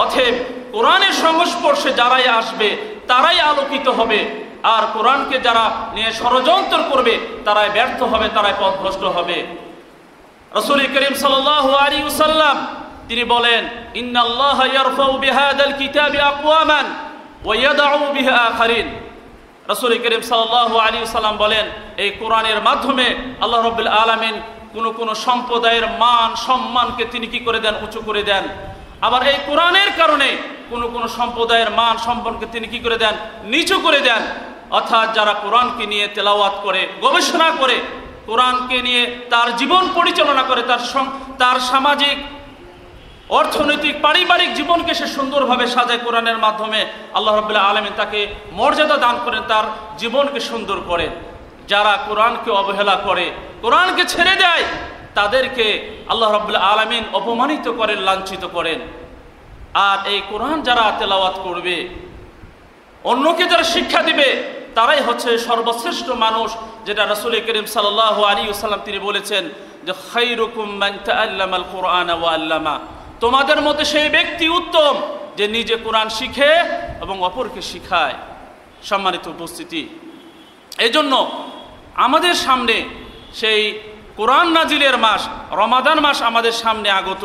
অতএব কোরআনের সংস্পর্শে যারাই আসবে তারাই আলোকিত হবে, আর কোরআনকে যারা নিয়ে ষড়যন্ত্র করবে তারাই ব্যর্থ হবে, তারাই পথভ্রষ্ট হবে। রাসূল করিম সাল্লাল্লাহু আলাইহি ওয়াসাল্লাম তিনি বলেন, ইন্নাল্লাহা ইয়ারফাউ বিহাদাল কিতাবি আকওয়ামান ওয়া ইয়াদউ বিহি আখারিন। রাসূল করিম সাল্লাল্লাহু আলাইহি ওয়াসাল্লাম বলেন, এই কোরআনের মাধ্যমে আল্লাহ রাব্বুল আলামিন কোন সম্প্রদায়ের মান সম্মানকে তিনি কি করে দেন? উঁচু করে দেন। আবার এই কোরআনের কারণে কোন সম্প্রদায়ের মান সম্মানকে তিনি কি করে দেন? নিচু করে দেন। অর্থাৎ যারা কোরআনকে নিয়ে তেলাওয়াত করে, গবেষণা করে, কোরআনকে নিয়ে তার জীবন পরিচালনা করে, তার সামাজিক, অর্থনৈতিক, পারিবারিক জীবনকে সে সুন্দরভাবে সাজায় কোরআনের মাধ্যমে, আল্লাহ রাব্বুল আলামিন তাকে মর্যাদা দান করেন, তার জীবনকে সুন্দর করেন। যারা কোরআনকে অবহেলা করে, কোরআনকে ছেড়ে দেয়, তাদেরকে আল্লাহ রাব্বুল আলামিন অপমানিত করেন, লাঞ্ছিত করেন। আর এই কোরআন যারা তেলাওয়াত করবে, অন্যকে যারা শিক্ষা দিবে, তারাই হচ্ছে সর্বশ্রেষ্ঠ মানুষ। যেটা রাসূল করিম সাল্লাল্লাহু আলাইহি ওয়াসাল্লাম তিনি বলেছেন যে, খায়রুকুম মান তাআল্লামাল কুরআনা ওয়া আল্লামা, তোমাদের মধ্যে সেই ব্যক্তি উত্তম যে নিজে কোরআন শিখে এবং অপরকে শিখায়। সম্মানিত উপস্থিতি, এই জন্য আমাদের সামনে সেই কোরআন নাজিলের মাস রমাদান মাস আমাদের সামনে আগত।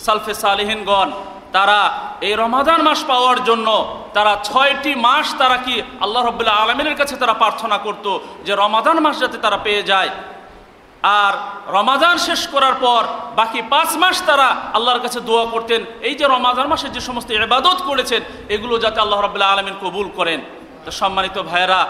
সালফে সালেহিনগণ তারা এই রমাদান মাস পাওয়ার জন্য তারা 6টি মাস তারা কি আল্লাহ রাব্বুল আলামিনের কাছে তারা প্রার্থনা করত যে রমাদান মাস যাতে তারা পেয়ে যায়। আর রমাদান শেষ করার পর বাকি 5 মাস তারা আল্লাহর কাছে দোয়া করতেন, এই যে রমাদান মাসে যে সমস্ত ইবাদত করেছেন এগুলো যাতে আল্লাহ রাব্বুল আলামিন কবুল করেন। তো সম্মানিত ভাইরা,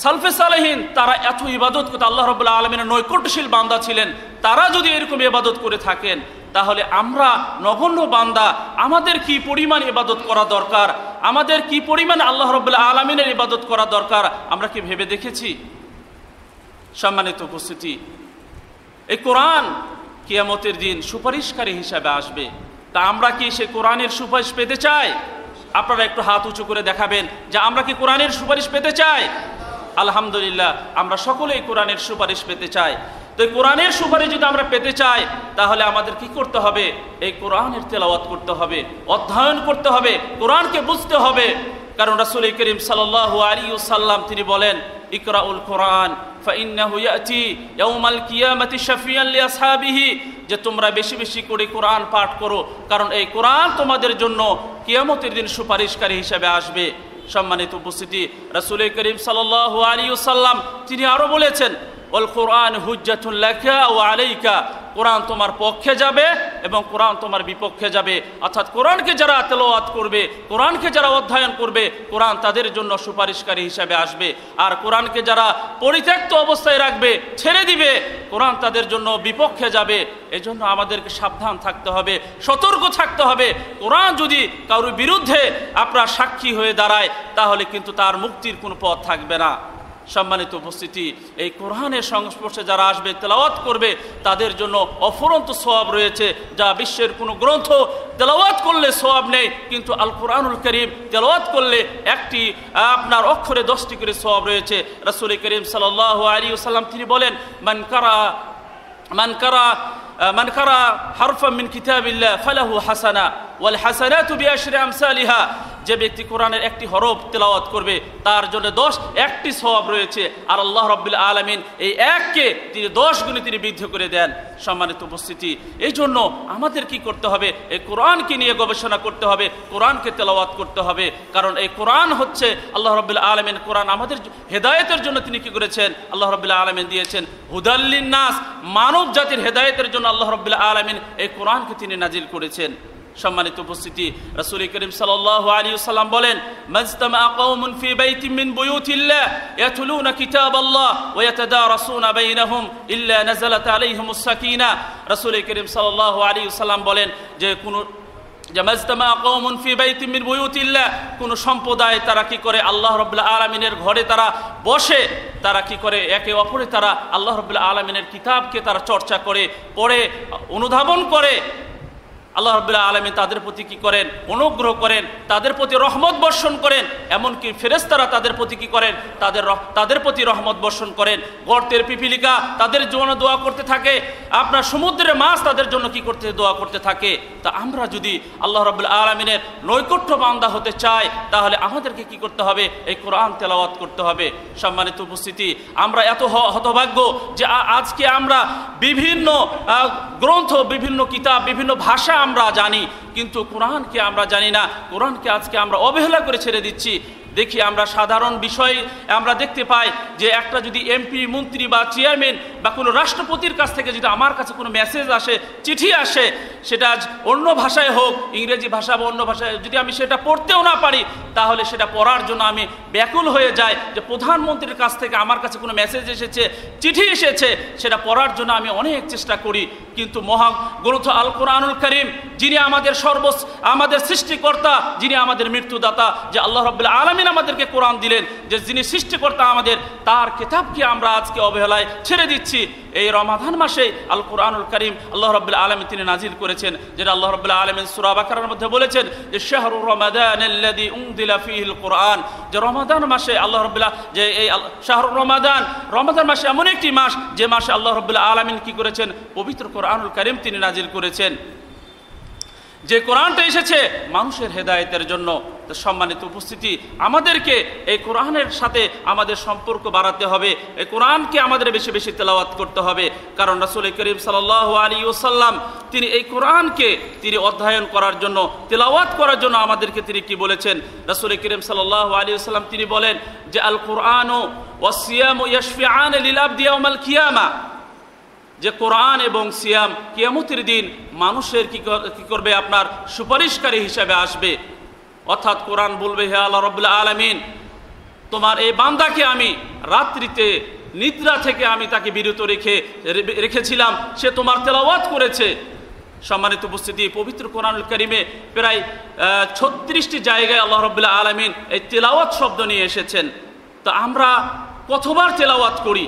সালফে সালেহিন তারা এত ইবাদত করতে, আল্লাহ রাব্বুল আলামিনের নৈকট্যশীল বান্দা ছিলেন। তারা যদি এরকম ইবাদত করে থাকেন, তাহলে আমরা নগণ্য বান্দা, আমাদের কি পরিমাণ ইবাদত করা দরকার, আমাদের কি পরিমাণ আল্লাহ রাব্বুল আলামিনের ইবাদত করা দরকার, আমরা কি ভেবে দেখেছি? সম্মানিত উপস্থিতি, এই কোরআন কিয়ামতের দিন সুপারিশকারী হিসাবে আসবে। তা আমরা কি সে কোরআনের সুপারিশ পেতে চাই? আপনারা একটু হাত উঁচু করে দেখাবেন যে আমরা কি কোরআনের সুপারিশ পেতে চাই? আলহামদুলিল্লাহ, আমরা সকলেই কোরআনের সুপারিশ পেতে চাই। তো এই কোরআনের সুপারিশ যদি আমরা পেতে চাই, তাহলে আমাদের কি করতে হবে? এই কোরআনের তেলাওয়াত করতে হবে, অধ্যয়ন করতে হবে, কোরআনকে বুঝতে হবে। কারণ রাসূল করিম সাল্লাল্লাহু আলাইহি ওয়াসাল্লাম তিনি বলেন, ইকরাউল কোরআন ফাইন্নাহু ইয়াতি ইয়াউমাল কিয়ামাতি শাফিয়ান লিআসহাবিহি, যে তোমরা বেশি বেশি করে কোরআন পাঠ করো, কারণ এই কোরআন তোমাদের জন্য কিয়ামতের দিন সুপারিশকারী হিসেবে আসবে। সম্মানিত উপস্থিতি, রাসূল করিম সাল্লাল্লাহু আলাইহি ওয়াসাল্লাম তিনি আরো বলেছেন, ওয়াল কোরআন হুজ্জাতুন লাকা ওয়া আলাইকা, কোরআন তোমার পক্ষে যাবে এবং কোরআন তোমার বিপক্ষে যাবে। অর্থাৎ কোরআনকে যারা তেলাওয়াত করবে, কোরআনকে যারা অধ্যয়ন করবে, কোরআন তাদের জন্য সুপারিশকারী হিসাবে আসবে। আর কোরআনকে যারা পরিত্যক্ত অবস্থায় রাখবে, ছেড়ে দিবে, কোরআন তাদের জন্য বিপক্ষে যাবে। এজন্য আমাদেরকে সাবধান থাকতে হবে, সতর্ক থাকতে হবে। কোরআন যদি কারোর বিরুদ্ধে আপনার সাক্ষী হয়ে দাঁড়ায়, তাহলে কিন্তু তার মুক্তির কোনো পথ থাকবে না। সম্মানিত উপস্থিতি, এই কোরআনের সংস্পর্শে যারা আসবে, তেলাওয়াত করবে, তাদের জন্য অফুরন্ত সওয়াব রয়েছে, যা বিশ্বের কোনো গ্রন্থ তেলাওয়াত করলে সওয়াব নেই, কিন্তু আল কোরআনুল কারীম তেলাওয়াত করলে একটি আপনার অক্ষরে 10টি করে সওয়াব রয়েছে। রাসূল করিম সাল্লাল্লাহু আলাইহি ওয়াসাল্লাম তিনি বলেন, মান কারা হারফাম মিন কিতাবিল্লাহ ফালাহু হাসানা ওয়াল হাসানাতু বিআশরি আমসালিহা, যে ব্যক্তি কোরআনের একটি হরফ তেলাওয়াত করবে, তার জন্য 10টি সওয়াব রয়েছে। আর আল্লাহ রাব্বুল আলামিন এই এককে তিনি 10 গুণে তিনি বৃদ্ধি করে দেন। সম্মানিত উপস্থিতি, এই জন্য আমাদের কি করতে হবে? এই কোরআনকে নিয়ে গবেষণা করতে হবে, কোরআনকে তেলাওয়াত করতে হবে। কারণ এই কোরআন হচ্ছে আল্লাহ রাব্বুল আলামিন, কোরআন আমাদের হেদায়েতের জন্য তিনি কি করেছেন? আল্লাহ রাব্বুল আলামিন দিয়েছেন হুদাল লিন-নাস, মানব জাতির হেদায়েতের জন্য আল্লাহ রাব্বুল আলামিন এই কোরআনকে তিনি নাজিল করেছেন। সম্মানিত উপস্থিতি, রাসূল করিম সাল্লাল্লাহু আলাইহি ওয়াসাল্লাম বলেন, মাজতামা কওমুন ফি বাইতিন মিন বুয়ুতিল্লাহ ইয়াতলুনা কিতাবাল্লাহ ওয়া ইয়াতাদারাসুনা বাইনাহুম ইল্লা নাযালাত আলাইহিমুস সাকিনা। রাসূল করিম সাল্লাল্লাহু আলাইহি ওয়াসাল্লাম বলেন যে মাজতামা কওমুন ফি বাইতিন মিন বুয়ুতিল্লাহ, কোন সম্প্রদায় তারা কি করে? আল্লাহ রাব্বুল আলামিনের ঘরে তারা বসে, তারা কি করে? একে অপরে তারা আল্লাহ রাব্বুল আলামিনের কিতাবকে তারা চর্চা করে, পড়ে, অনুধাবন করে। আল্লাহ রাব্বুল আলামিন তাদের প্রতি কি করেন? অনুগ্রহ করেন, তাদের প্রতি রহমত বর্ষণ করেন। এমনকি ফেরেশতারা তাদের প্রতি কি করেন? তাদের প্রতি রহমত বর্ষণ করেন। গর্তের পিপিলিকা তাদের জন্য দোয়া করতে থাকে, আপনার সমুদ্রের মাছ তাদের জন্য কি করতে? দোয়া করতে থাকে। তা আমরা যদি আল্লাহ রাব্বুল আলামিনের নৈকট্য বান্দা হতে চাই, তাহলে আমাদেরকে কি করতে হবে? এই কোরআন তেলাওয়াত করতে হবে। সম্মানিত উপস্থিতি, আমরা এত হতভাগ্য যে আজকে আমরা বিভিন্ন গ্রন্থ, বিভিন্ন কিতাব, বিভিন্ন ভাষা আমরা জানি, কিন্তু কোরআনকে আমরা জানি না। কোরআনকে আজকে আমরা অবহেলা করে ছেড়ে দিচ্ছি। দেখি আমরা সাধারণ বিষয় আমরা দেখতে পাই যে একটা যদি এমপি, মন্ত্রী বা চেয়ারম্যান বা কোনো রাষ্ট্রপতির কাছ থেকে যদি আমার কাছে কোনো মেসেজ আসে, চিঠি আসে, সেটা অন্য ভাষায় হোক, ইংরেজি ভাষা বা অন্য ভাষায়, যদি আমি সেটা পড়তেও না পারি, তাহলে সেটা পড়ার জন্য আমি ব্যাকুল হয়ে যাই যে প্রধানমন্ত্রীর কাছ থেকে আমার কাছে কোনো মেসেজ এসেছে, চিঠি এসেছে, সেটা পড়ার জন্য আমি অনেক চেষ্টা করি। কিন্তু মহা গ্রন্থ আল কোরআনুল কারীম, যিনি আমাদের সৃষ্টিকর্তা, যিনি আমাদের মৃত্যুদাতা, যে আল্লাহ রাব্বুল আলামিন আমাদেরকে কোরআন দিলেন, যে যিনি সৃষ্টিকর্তা আমাদের, তার কিতাবকে আমরা আজকে অবহেলায় ছেড়ে দিচ্ছি। এই রমাদান মাসে আল কোরআনুল কারীম আল্লাহ রাব্বুল আলামিন তিনি নাজিল করেছেন, যেটা আল্লাহ রাব্বুল আলামিন সূরা বাকারার মধ্যে বলেছেন যে শাহরুর রমাদানাল্লাযী উনজিলা ফীহিল কোরআন, যে রমাদান মাসে আল্লাহ রাব্বুল যে এই শাহরুর রমাদান মাসে এমন একটি মাস, যে মাসে আল্লাহ রাব্বুল আলামিন কি করেছেন? পবিত্র কোরআনুল কারীম তিনি নাজিল করেছেন। যে কোরআনটা এসেছে মানুষের হেদায়েতের জন্য। তো সম্মানিত উপস্থিতি, আমাদেরকে এই কোরআনের সাথে আমাদের সম্পর্ক বাড়াতে হবে, এই কোরআনকে আমাদের বেশি বেশি তেলাওয়াত করতে হবে। কারণ রাসূল করিম সাল্লাল্লাহু আলাইহি ওয়াসাল্লাম তিনি এই কোরআনকে তিনি অধ্যয়ন করার জন্য, তেলাওয়াত করার জন্য আমাদেরকে তিনি কি বলেছেন? রাসূল করিম সাল্লাল্লাহু আলাইহি ওয়াসাল্লাম তিনি বলেন যে আল কোরআনু ওয়াস সিয়ামু ইয়াশফিআন লিল আবদি ইয়াউমাল কিয়ামা, যে কোরআন এবং সিয়াম কিয়ামতের দিন মানুষের কি করবে? আপনার সুপারিশকারী হিসাবে আসবে। অর্থাৎ কোরআন বলবে, হে আল্লাহ রাব্বুল আলামিন, তোমার এই বান্দাকে আমি রাত্রিতে নিদ্রা থেকে আমি তাকে বিরত রেখেছিলাম, সে তোমার তেলাওয়াত করেছে। সম্মানিত উপস্থিতি, পবিত্র কোরআনুল কারীমে প্রায় 36টি জায়গায় আল্লাহ রাব্বুল আলামিন এই তেলাওয়াত শব্দ নিয়ে এসেছেন। তো আমরা কতবার তেলাওয়াত করি?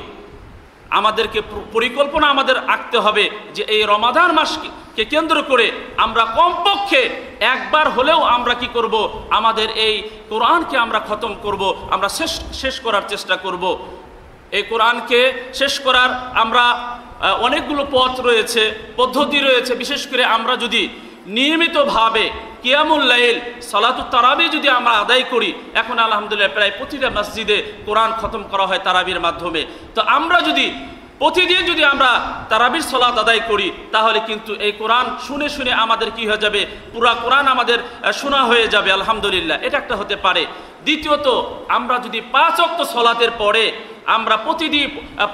আমাদেরকে পরিকল্পনা আমাদের আঁকতে হবে যে এই রমাদান মাসকে কে কেন্দ্র করে আমরা কমপক্ষে একবার হলেও আমরা কি করব, আমাদের এই কোরআনকে আমরা খতম করব, আমরা শেষ করার চেষ্টা করব। এই কোরআনকে শেষ করার আমরা অনেকগুলো পথ রয়েছে, পদ্ধতি রয়েছে। বিশেষ করে আমরা যদি নিয়মিতভাবে কিয়ামুল লাইল, সালাতুত তারাবি যদি আমরা আদায় করি, এখন আলহামদুলিল্লাহ প্রায় প্রতিটা মসজিদে কোরআন খতম করা হয় তারাবির মাধ্যমে। তো আমরা যদি প্রতিদিন যদি আমরা তারাবির সালাত আদায় করি, তাহলে কিন্তু এই কোরআন শুনে শুনে আমাদের কি হয়ে যাবে, পুরা কোরআন আমাদের শোনা হয়ে যাবে আলহামদুলিল্লাহ। এটা একটা হতে পারে। দ্বিতীয়ত, আমরা যদি 5 ওয়াক্ত সালাতের পরে আমরা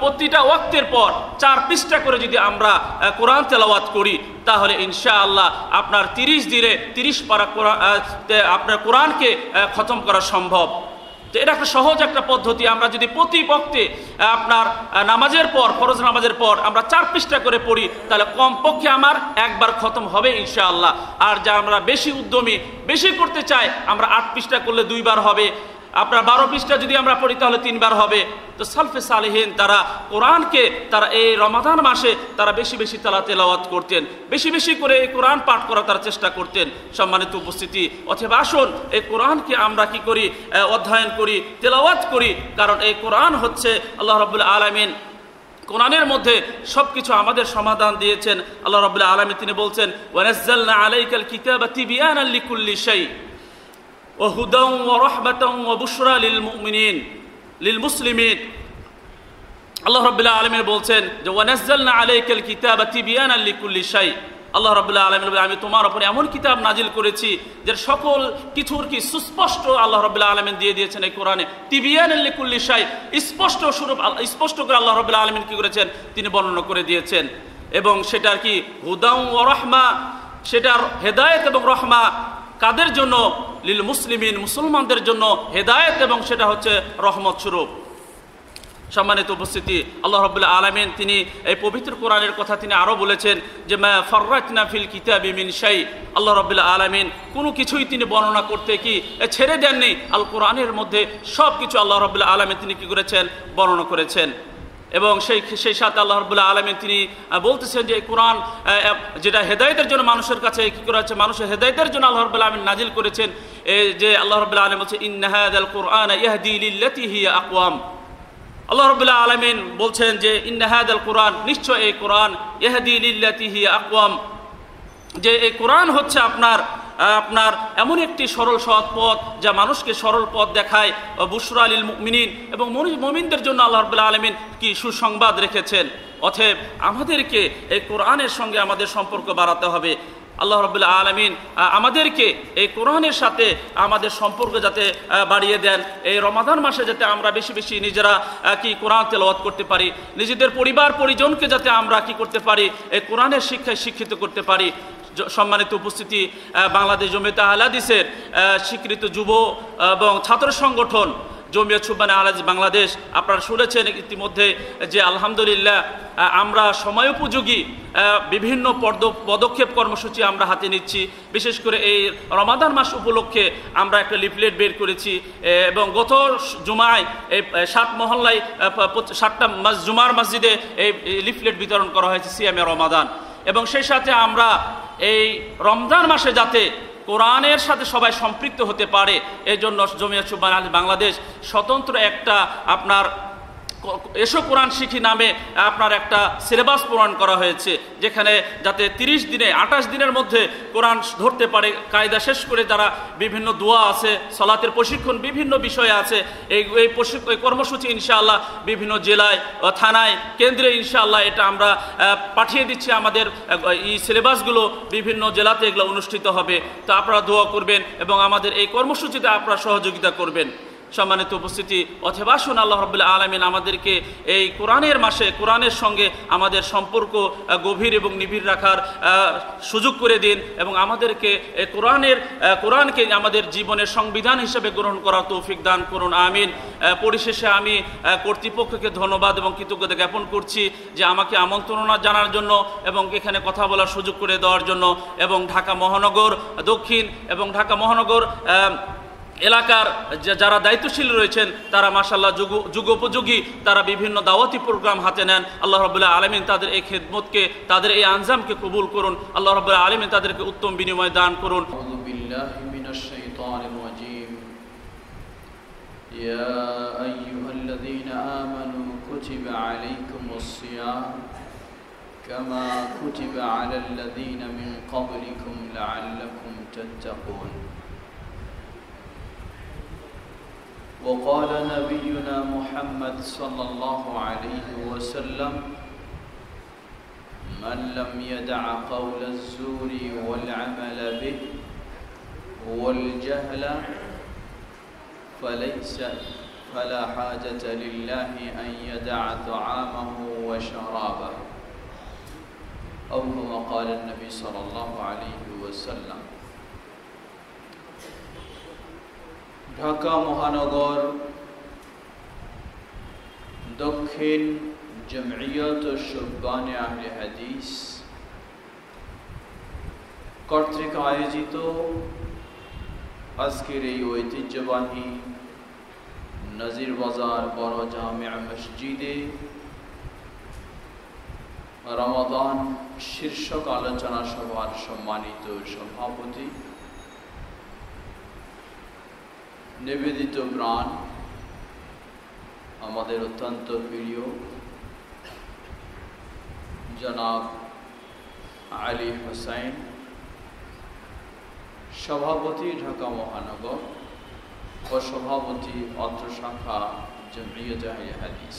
প্রতিটা ওয়াক্তের পর 4 পৃষ্ঠা করে যদি আমরা কোরআন তেলাওয়াত করি, তাহলে ইনশাআল্লাহ আপনার 30 দিনে 30 পারা আপনার কোরআনকে খতম করা সম্ভব। তো এটা একটা সহজ একটা পদ্ধতি। আমরা যদি প্রতি ওয়াক্তে আপনার নামাজের পর, ফরজ নামাজের পর আমরা 4 পৃষ্ঠা করে পড়ি, তাহলে কমপক্ষে আমার একবার খতম হবে ইনশাআল্লাহ। আর যা আমরা বেশি উদ্যমী, বেশি করতে চাই, আমরা 8 পৃষ্ঠা করলে 2 বার হবে। আপনার 12 পৃষ্ঠা যদি আমরা পড়ি তাহলে 3 বার হবে। তো সালফে সালেহিন তারা কোরআনকে তারা এই রমাদান মাসে তারা বেশি বেশি তেলাওয়াত করতেন, বেশি বেশি করে এই কোরআন পাঠ করার তারা চেষ্টা করতেন। সম্মানিত উপস্থিতি, অথবা আসুন এই কোরআনকে আমরা কি করি, অধ্যয়ন করি, তেলাওয়াত করি। কারণ এই কোরআন হচ্ছে আল্লাহ রাব্বুল আলামিন কোরআনের মধ্যে সবকিছু আমাদের সমাধান দিয়েছেন। আল্লাহ রাব্বুল আলামিন তিনি বলছেন, ওয়ানাজ্জালনা আলাইকাল কিতাবা তিবয়ানান লিকুল্লি শাই ওয়া হুদাও ওয়া রাহমাতাও ওয়া বুশরা লিল মুমিনিন লিল মুসলিমিন। আল্লাহ রাব্বুল আলামিন বলছেন যে ওয়ানাজ্জালনা আলাইকাল কিতাবা তিবয়ানান লিকুল্লি শাই। আল্লাহ রাব্বুল আলামিন বলেন, আমি তোমার উপরে এমন কিতাব নাজিল করেছি যে সকল কিছুর কি সুস্পষ্ট আল্লাহ রাব্বুল আলামিন দিয়ে দিয়েছেন এই কোরআনে। তিবয়ানান লিকুল্লি শাই, স্পষ্ট করে আল্লাহ রাব্বুল আলামিন কি করেছেন, তিনি বর্ণনা করে দিয়েছেন। এবং সেটার কি হুদাও ওয়া রাহমা, সেটার হেদায়েত এবং রহমা কাদের জন্য? লিল মুসলিমিন, মুসলমানদের জন্য হেদায়েত, এবং সেটা হচ্ছে রহমত স্বরূপ। সম্মানিত উপস্থিতি, আল্লাহ রাব্বুল আলামিন তিনি এই পবিত্র কোরআনের কথা তিনি আরও বলেছেন যে মা ফাররাতনা ফিল কিতাবি মিন শাই। আল্লাহ রাব্বুল আলামিন কোনো কিছুই তিনি বর্ণনা করতে কি ছেড়ে দেননি। আল কোরআনের মধ্যে সব কিছু আল্লাহ রাব্বুল আলামিন তিনি কি করেছেন, বর্ণনা করেছেন। এবং সেই সাথে আল্লাহ রাব্বুল আলামিন তিনি বলতেছেন যে কোরআন যেটা হেদায়েতের জন্য মানুষের কাছে কি করা হচ্ছে, মানুষের হেদায়েতের জন্য আল্লাহ রাব্বুল আলামিন নাজিল করেছেন। যে আল্লাহ রাব্বুল আলামিন বলছে ইন্না হাযাল কুরআনা ইয়াহদি লিল্লাতী হিয়া আকওয়াম। আল্লাহ রাব্বুল আলামিন বলছেন যে ইন্না হাযাল কুরআন, নিশ্চয় এই কোরআন, ইয়াহদি লিল্লাতী হিয়া আকওয়াম, যে এই কোরআন হচ্ছে আপনার এমন একটি সরল সৎ পথ যা মানুষকে সরল পথ দেখায়। বুশরা লিল মুমিনিন, এবং মুমিনদের জন্য আল্লাহ রাব্বুল আলামিন কি সুসংবাদ রেখেছেন। অতএব আমাদেরকে এই কোরআনের সঙ্গে আমাদের সম্পর্ক বাড়াতে হবে। আল্লাহ রাব্বুল আলামিন আমাদেরকে এই কোরআনের সাথে আমাদের সম্পর্ক যাতে বাড়িয়ে দেন। এই রমাদান মাসে যাতে আমরা বেশি বেশি নিজেরা কি কোরআন তেলাওয়াত করতে পারি, নিজেদের পরিবার পরিজনকে যাতে আমরা কি করতে পারি, এই কোরআনের শিক্ষায় শিক্ষিত করতে পারি। সম্মানিত উপস্থিতি, বাংলাদেশ জমিয়তে আহলে হাদিসের স্বীকৃত যুব এবং ছাত্র সংগঠন জমিয়ত সুবহানে আহলে হাদিস বাংলাদেশ, আপনারা শুনেছেন ইতিমধ্যে যে আলহামদুলিল্লাহ আমরা সময়োপযোগী বিভিন্ন পদক্ষেপ কর্মসূচি আমরা হাতে নিচ্ছি। বিশেষ করে এই রমাদান মাস উপলক্ষে আমরা একটা লিফলেট বের করেছি, এবং গত জুমায় এই 7 মহল্লায় 7টা জুমার মসজিদে এই লিফলেট বিতরণ করা হয়েছে সিয়ামে রমাদান। এবং সেই সাথে আমরা এই রমজান মাসে যাতে কোরআনের সাথে সবাই সম্পৃক্ত হতে পারে, এই জন্য জমিয়ত সুবহানে আহলে হাদিস বাংলাদেশ স্বতন্ত্র একটা আপনার এসো কোরআন শিখি নামে আপনার একটা সিলেবাস প্রণয়ন করা হয়েছে, যেখানে যাতে 30 দিনে 28 দিনের মধ্যে কোরআন ধরতে পারে। কায়দা শেষ করে যারা বিভিন্ন দোয়া আছে, সালাতের প্রশিক্ষণ, বিভিন্ন বিষয় আছে, এই কর্মসূচি ইনশাআল্লাহ বিভিন্ন জেলায়, থানায়, কেন্দ্রে ইনশাআল্লাহ এটা আমরা পাঠিয়ে দিচ্ছি। আমাদের এই সিলেবাসগুলো বিভিন্ন জেলাতে এগুলো অনুষ্ঠিত হবে। তো আপনারা দোয়া করবেন এবং আমাদের এই কর্মসূচিতে আপনারা সহযোগিতা করবেন। সম্মানিত উপস্থিতি, অথবা আসুন আল্লাহ রাব্বুল আলামিন আমাদেরকে এই কোরআনের মাসে কোরআনের সঙ্গে আমাদের সম্পর্ক গভীর এবং নিবিড় রাখার সুযোগ করে দিন, এবং আমাদেরকে এই কোরআনকে আমাদের জীবনের সংবিধান হিসেবে গ্রহণ করার তৌফিক দান করুন, আমিন। পরিশেষে আমি কর্তৃপক্ষকে ধন্যবাদ এবং কৃতজ্ঞতা জ্ঞাপন করছি যে আমাকে আমন্ত্রণ জানার জন্য এবং এখানে কথা বলার সুযোগ করে দেওয়ার জন্য, এবং ঢাকা মহানগর দক্ষিণ এবং ঢাকা মহানগর এলাকার যারা দায়িত্বশীল রয়েছেন তারা মাশাআল্লাহ যুগোপযোগী তারা বিভিন্ন দাওয়াতি প্রোগ্রাম হাতে নেন। আল্লাহ রাব্বুল আলামিন তাদের এই খেদমতকে, তাদের এই আঞ্জামকে কবুল করুন। আল্লাহ রাব্বুল আলামিন তাদেরকে উত্তম বিনিময় দান করুন। আউযু বিল্লাহি মিনাশ শাইতানির রাজীম। ইয়া আইয়ুহাল্লাযীনা আমানু কুতিবা আলাইকুমুস সিয়াম কামা কুতিবা আলাল্লাযীনা মিন ক্বাবলিকুম লাআল্লাকুম তাত্তাকুন। وقال نبينا محمد صلى الله عليه وسلم من لم يدع قول الزور والعمل به والجهل فلا حاجة لله أن يدع طعامه وشرابه أو كما قال النبي صلى الله عليه وسلم। ঢাকা মহানগর দক্ষিণ জমঈয়ত শুব্বানে আহলে হাদিস কর্তৃক আয়োজিত আজকের এই ঐতিহ্যবাহী নাজির বাজার বড় জামিয়া মসজিদে রমাদান শীর্ষক আলোচনা সভার সম্মানিত সভাপতি, নিবেদিত প্রাণ, আমাদের অত্যন্ত প্রিয় জনাব আলী হোসেন, সভাপতি ঢাকা মহানগর ও সভাপতি অত্র শাখা জমঈয়ত আহলে হাদিস।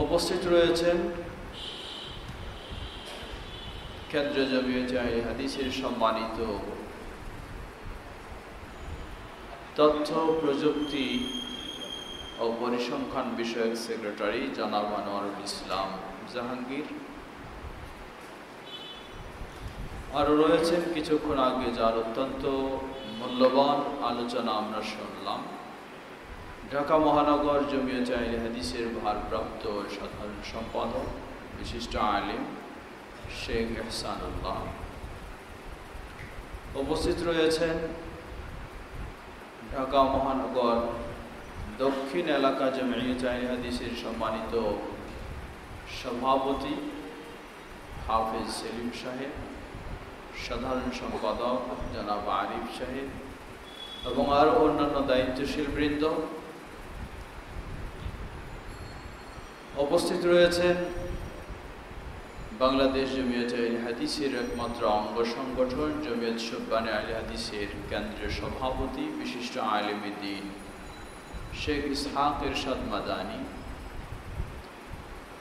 উপস্থিত রয়েছেন কেন্দ্র জমঈয়ত আহলে হাদিসের সম্মানিত তথ্য প্রযুক্তি ও পরিসংখ্যান বিষয়ক সেক্রেটারি জনাব আনোয়ারুল ইসলাম জাহাঙ্গীর। আরও রয়েছেন কিছুক্ষণ আগে যার অত্যন্ত মূল্যবান আলোচনা আমরা শুনলাম, ঢাকা মহানগর জমিয়ত আহলে হাদিসের ভারপ্রাপ্ত সাধারণ সম্পাদক বিশিষ্ট আলিম শেখ এহসানুল্লাহ। উপস্থিত রয়েছেন ঢাকা মহানগর দক্ষিণ এলাকা জমিয়ত আহলে হাদিসের সম্মানিত সভাপতি হাফেজ সেলিম সাহেব, সাধারণ সম্পাদক জনাব আরিফ সাহেব এবং আরও অন্যান্য দায়িত্বশীল বৃন্দ। উপস্থিত রয়েছেন বাংলাদেশ জমিয়ত আহলে হাদিসের একমাত্র অঙ্গ সংগঠন জমিয়ত শুব্বানে আহলে হাদিসের কেন্দ্রীয় সভাপতি বিশিষ্ট আলেমে দ্বীন শেখ ইসহাক ইরশাদ মাদানী।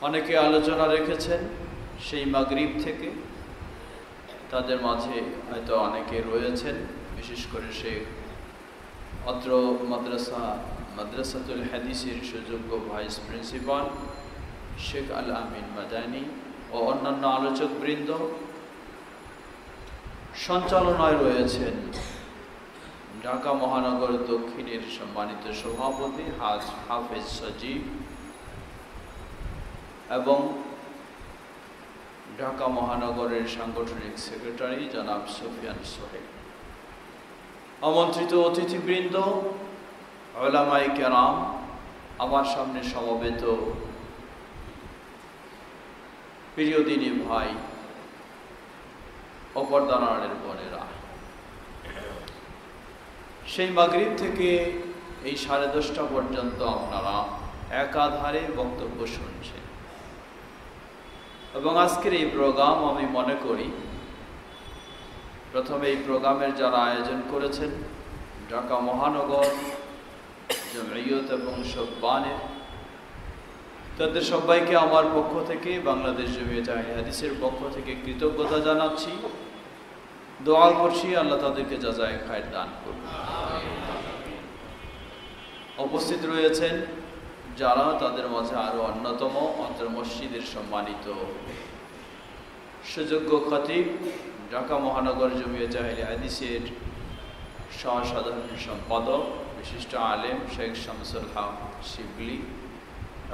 অনেকে আলোচনা রেখেছেন সেই মাগরিব থেকে, তাদের মাঝে হয়তো অনেকে রয়েছেন, বিশেষ করে শেখ অত্র মাদ্রাসাতুল হাদিসের সুযোগ্য ভাইস প্রিন্সিপাল শেখ আল আমিন মাদানী ও অন্যান্য আলোচক বৃন্দ। সঞ্চালনায় রয়েছেন ঢাকা মহানগর দক্ষিণের সম্মানিত সভাপতি হাফেজ সজীব এবং ঢাকা মহানগরের সাংগঠনিক সেক্রেটারি জনাব সুফিয়ান সোহেল। আমন্ত্রিত অতিথিবৃন্দ, উলামায়ে কেরাম, আমার সামনে সমবেত প্রিয় দিনী ভাই ও পর্দার আড়ালের বোনেরা, সেই মাগরিব থেকে এই 10:30 পর্যন্ত আপনারা একাধারে বক্তব্য শুনছেন এবং আজকের এই প্রোগ্রাম আমি মনে করি প্রথমে এই প্রোগ্রামের যারা আয়োজন করেছেন ঢাকা মহানগর জমঈয়ত এবং শুব্বানে, তাদের সবাইকে আমার পক্ষ থেকে, বাংলাদেশ জমিয়ত আহলে হাদিসের পক্ষ থেকে কৃতজ্ঞতা জানাচ্ছি। দোয়া করছি আল্লাহ তাদেরকে জাযায়ে খায়র দান করুন। উপস্থিত রয়েছেন যারা, তাদের মাঝে আরো অন্যতম অন্তর মসজিদের সম্মানিত সুযোগ্য খতিব ঢাকা মহানগর জমিয়ত আহলে হাদিসের সহসাধারণ সম্পাদক বিশিষ্ট আলেম শেখ শামসুল হক শিবলি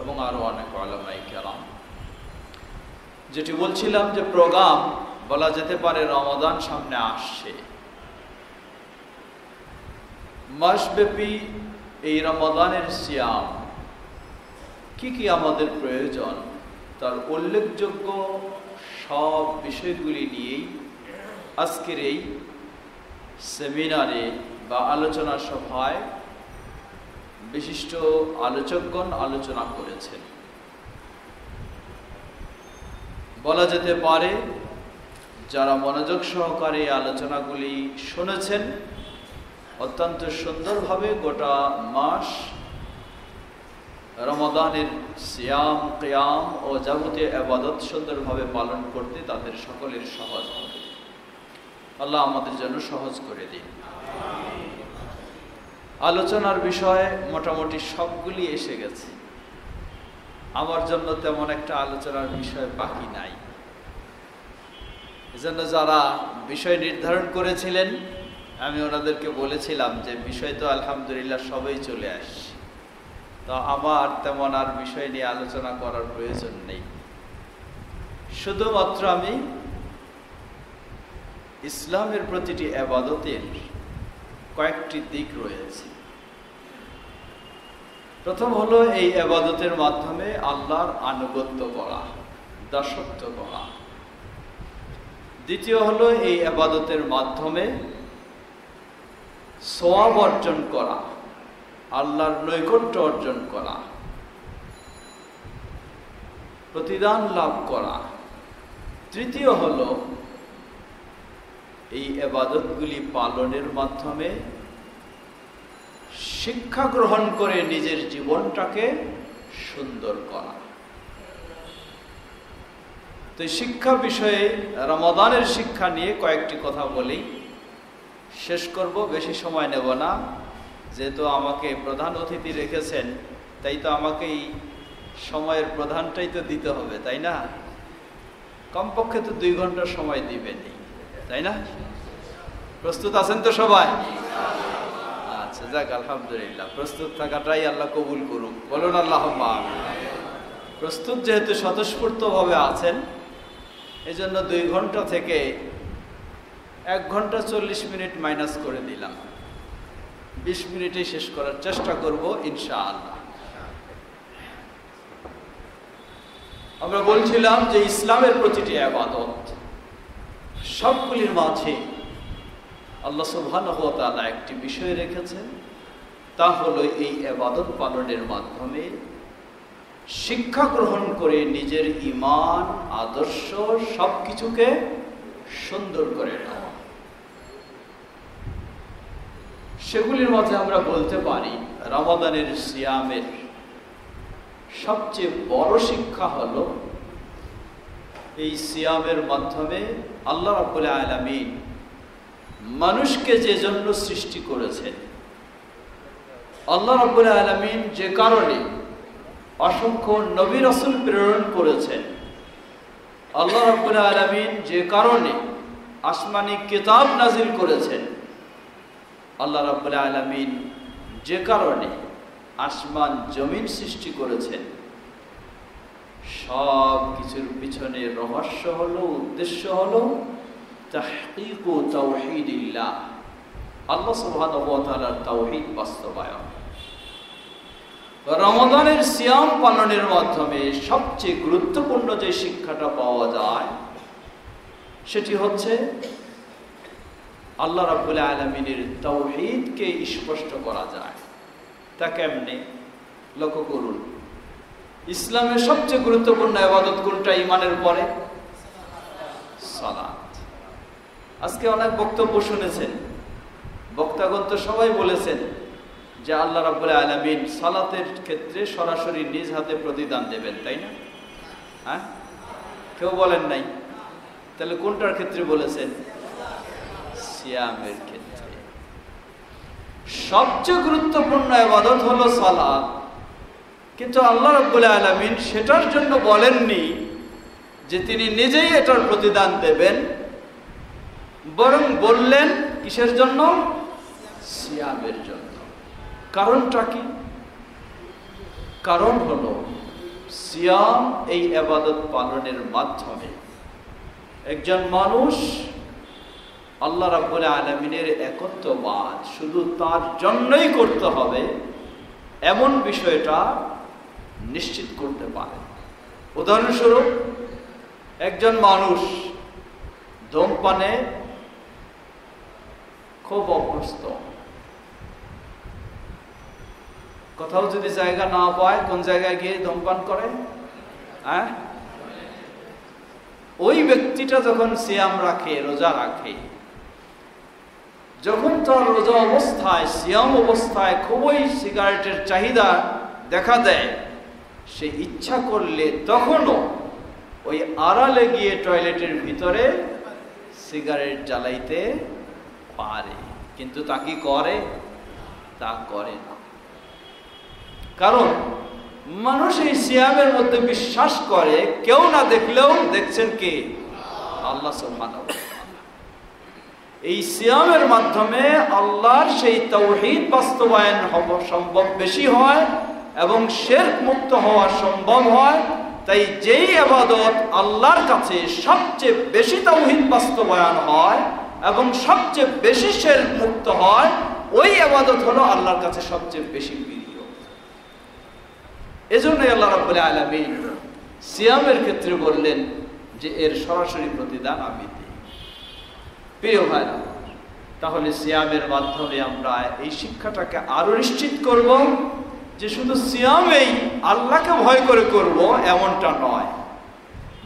এবং আরো অনেক উলামায়ে কেরাম। যেটি বলছিলাম যে প্রোগ্রাম বলা যেতে পারে রমাদান সামনে আসছে, মাসব্যাপী এই রমাদানের সিয়াম কি কি আমাদের প্রয়োজন তার উল্লেখযোগ্য সব বিষয়গুলি নিয়েই আজকের এই সেমিনারে বা আলোচনা সভায় বিশিষ্ট আলোচকগণ আলোচনা করেছেন। বলা যেতে পারে যারা মনোযোগ সহকারে আলোচনাগুলি শুনেছেন অত্যন্ত সুন্দরভাবে গোটা মাস রমাদানের সিয়াম কিয়াম ও যাবতীয় ইবাদত সুন্দরভাবে পালন করতে তাদের সকলের সহজ হবে। আল্লাহ আমাদের জন্য সহজ করে দিন। আলোচনার বিষয়ে মোটামুটি সবগুলি এসে গেছে। আমার জন্য তেমন একটা আলোচনার বিষয় বাকি নাই। এজন্য যারা বিষয় নির্ধারণ করেছিলেন আমি ওনাদেরকে বলেছিলাম যে বিষয় তো আলহামদুলিল্লাহ সবাই চলে আসছে, তো আমার তেমন আর বিষয় নিয়ে আলোচনা করার প্রয়োজন নেই। শুধুমাত্র আমি ইসলামের প্রতিটি ইবাদতের কয়েকটি দিক রয়েছে। প্রথম হলো এই ইবাদতের মাধ্যমে আল্লাহর আনুগত্য করা, দাসত্ব করা। দ্বিতীয় হলো এই ইবাদতের মাধ্যমে সওয়াব অর্জন করা, আল্লাহর নৈকট্য অর্জন করা, প্রতিদান লাভ করা। তৃতীয় হলো এই ইবাদতগুলি পালনের মাধ্যমে শিক্ষা গ্রহণ করে নিজের জীবনটাকে সুন্দর করা। তো শিক্ষা বিষয়ে রমাদানের শিক্ষা নিয়ে কয়েকটি কথা বলি, শেষ করব, বেশি সময় নেব না। যেহেতু আমাকে প্রধান অতিথি রেখেছেন তাই তো আমাকে এই সময়ের প্রধানটাই তো দিতে হবে, তাই না? কমপক্ষে তো 2 ঘন্টা সময় দিবেনই, তাই না? প্রস্তুত আছেন তো সবাই? আচ্ছা, যাক আলহামদুলিল্লাহ। প্রস্তুত থাকাটাই আল্লাহ কবুল করুক, বলুন আল্লাহুম্মা আমিন। প্রস্তুত যেহেতু স্বতঃস্ফূর্তভাবে আছেন এজন্য 2 ঘন্টা থেকে 1 ঘন্টা 40 মিনিট মাইনাস করে দিলাম। 20 মিনিটে শেষ করার চেষ্টা করব ইনশাআল্লাহ। আমরা বলছিলাম যে ইসলামের প্রতিটি ইবাদত সবগুলির মাঝে আল্লাহ সুবহানাহু ওয়া তাআলা একটি বিষয় রেখেছেন, তা হলো এই ইবাদত পালনের মাধ্যমে শিক্ষা গ্রহণ করে নিজের ঈমান, আদর্শ সবকিছুকে সুন্দর করে নেওয়া। সেগুলির মাঝে আমরা বলতে পারি রমাদানের সিয়ামের সবচেয়ে বড় শিক্ষা হলো এই সিয়ামের মাধ্যমে আল্লাহ রাব্বুল আলামিন মানুষকে যে জন্য সৃষ্টি করেছেন, আল্লাহ রাব্বুল আলামিন যে কারণে অসংখ্য নবী রাসূল প্রেরণ করেছেন, আল্লাহ রাব্বুল আলামিন যে কারণে আসমানি কিতাব নাজিল করেছেন, আল্লাহ রাব্বুল আলামিন যে কারণে আসমান জমিন সৃষ্টি করেছেন, সব কিছুর পিছনে রহস্য হলো, উদ্দেশ্য হলো তাহকীকু তাওহীদিল্লাহ, আল্লাহ সুবহানাহু ওয়া তাআলার তাওহীদ বাস্তবায়ন। রমাদানের সিয়াম পালনের মাধ্যমে সবচেয়ে গুরুত্বপূর্ণ যে শিক্ষাটা পাওয়া যায় সেটি হচ্ছে আল্লাহ রাব্বুল আলামিনের তাওহীদকে স্পষ্ট করা যায়। তা কেমনে? লক্ষ্য করুন, ইসলামের সবচেয়ে গুরুত্বপূর্ণ ইবাদত কোনটা ঈমানের পরে? সালাত। আজকে অনেক বক্তব্য শুনেছেন, বক্তাগণ তো সবাই বলেছেন যে আল্লাহ রাব্বুল আলামিন সালাতের ক্ষেত্রে সরাসরি নিজ হাতে প্রতিদান দেবেন, তাই না? হ্যাঁ, কেউ বলেন নাই। তাহলে কোনটার ক্ষেত্রে বলেছেন? সিয়ামের ক্ষেত্রে। সবচেয়ে গুরুত্বপূর্ণ ইবাদত হলো সালাত, কিন্তু আল্লাহ রাব্বুল আলামিন সেটার জন্য বলেননি যে তিনি নিজেই এটার প্রতিদান দেবেন, বরং বললেন কিসের জন্য? সিয়ামের জন্য। কারণটা কি? কারণ হলো সিয়াম এই ইবাদত পালনের মাধ্যমে একজন মানুষ আল্লাহ রাব্বুল আলামিনের একত্ববাদ শুধু তার জন্যই করতে হবে এমন বিষয়টা নিশ্চিত করতে পারে। উদাহরণস্বরূপ, একজন মানুষ ধূমপানে খুব অভ্যস্ত, কোথাও যদি জায়গা না পায় কোন জায়গায় গিয়ে ধূমপান করে? ওই ব্যক্তিটা যখন সিয়াম রাখে, রোজা রাখে, যখন তার রোজা অবস্থায়, সিয়াম অবস্থায় খুবই সিগারেটের চাহিদা দেখা দেয়, সে ইচ্ছা করলে তখনও ওই আড়ালে গিয়ে টয়লেটের ভিতরে সিগারেট জ্বালাইতে পারে, কিন্তু তা কি করে? তা করে না। কারণ মানুষ এই সিয়ামের মধ্যে বিশ্বাস করে কেউ না দেখলেও দেখছেন কে? আল্লাহ সুবহানাহু ওয়া তাআলা। এই সিয়ামের মাধ্যমে আল্লাহর সেই তাওহীদ বাস্তবায়ন সম্ভব বেশি হয় এবং শিরক মুক্ত হওয়া সম্ভব হয়। তাই যেই ইবাদত আল্লাহর কাছে সবচেয়ে বেশি তাওহীদ বাস্তবায়ন হয় এবং সবচেয়ে বেশি শিরক মুক্ত হয়, ওই ইবাদত হলো আল্লাহর কাছে সবচেয়ে বেশি প্রিয়। এজন্যই আল্লাহ রাব্বুল আলামিন সিয়ামের ক্ষেত্রে বললেন যে এর সরাসরি প্রতিদান আমি দিই। প্রিয় ভাইরা, তাহলে সিয়ামের মাধ্যমে আমরা এই শিক্ষাটাকে আরো নিশ্চিত করব যে শুধু সিয়ামেই আল্লাহকে ভয় করে করব এমনটা নয়।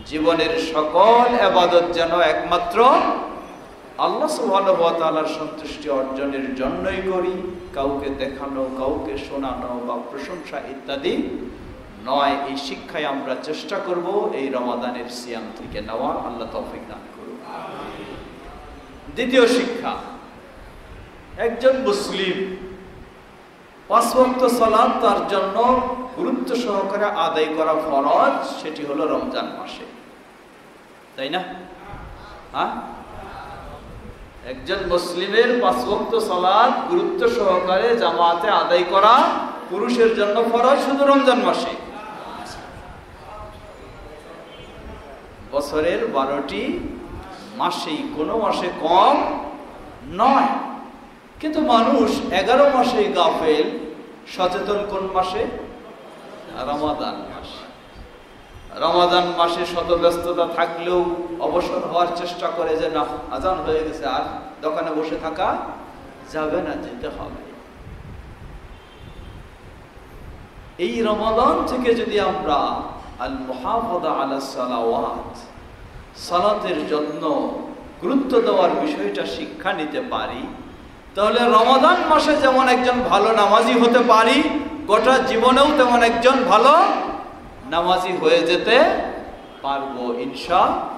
জীবনের সকল ইবাদত যেন একমাত্র আল্লাহ সুবহানাহু ওয়া তাআলার সন্তুষ্টি অর্জনের জন্যই করি, কাউকে দেখানো, কাউকে শোনানো বা প্রশংসা ইত্যাদি নয়। এই শিক্ষায় আমরা চেষ্টা করব এই রমাদানের সিয়াম থেকে নেওয়া। আল্লাহ তৌফিক দান করুন। দ্বিতীয় শিক্ষা, একজন মুসলিম 5 ওয়াক্ত সালাত তার জন্য গুরুত্ব সহকারে আদায় করা ফরজ, সেটি হলো রমজান মাসে, তাই না? একজন মুসলিমের 5 ওয়াক্ত সালাত গুরুত্ব সহকারে জামাতে আদায় করা পুরুষের জন্য ফরজ শুধু রমজান মাসে। বছরের 12টি মাসেই কোনো মাসে কম নয়, কিন্তু মানুষ 11 মাসেই গাফেল, সচেতন কোন মাসে? রমাদান মাসে। রমাদান মাসে শত ব্যস্ততা থাকলেও অবসর হওয়ার চেষ্টা করে যে না, আজান হয়ে গেছে, আর দোকানে বসে থাকা যাবে না, যেতে হবে। এই রমাদান থেকে যদি আমরা আল মুহাফাযা আলা সালাওয়াত, সালাতের যত্ন, গুরুত্ব দেওয়ার বিষয়টা শিক্ষা নিতে পারি, তাহলে রমাদান মাসে যেমন একজন ভালো নামাজি হতে পারি, গোটা জীবনেও তেমন একজন ভালো নামাজি হয়ে যেতে পারবো ইনশাআল্লাহ।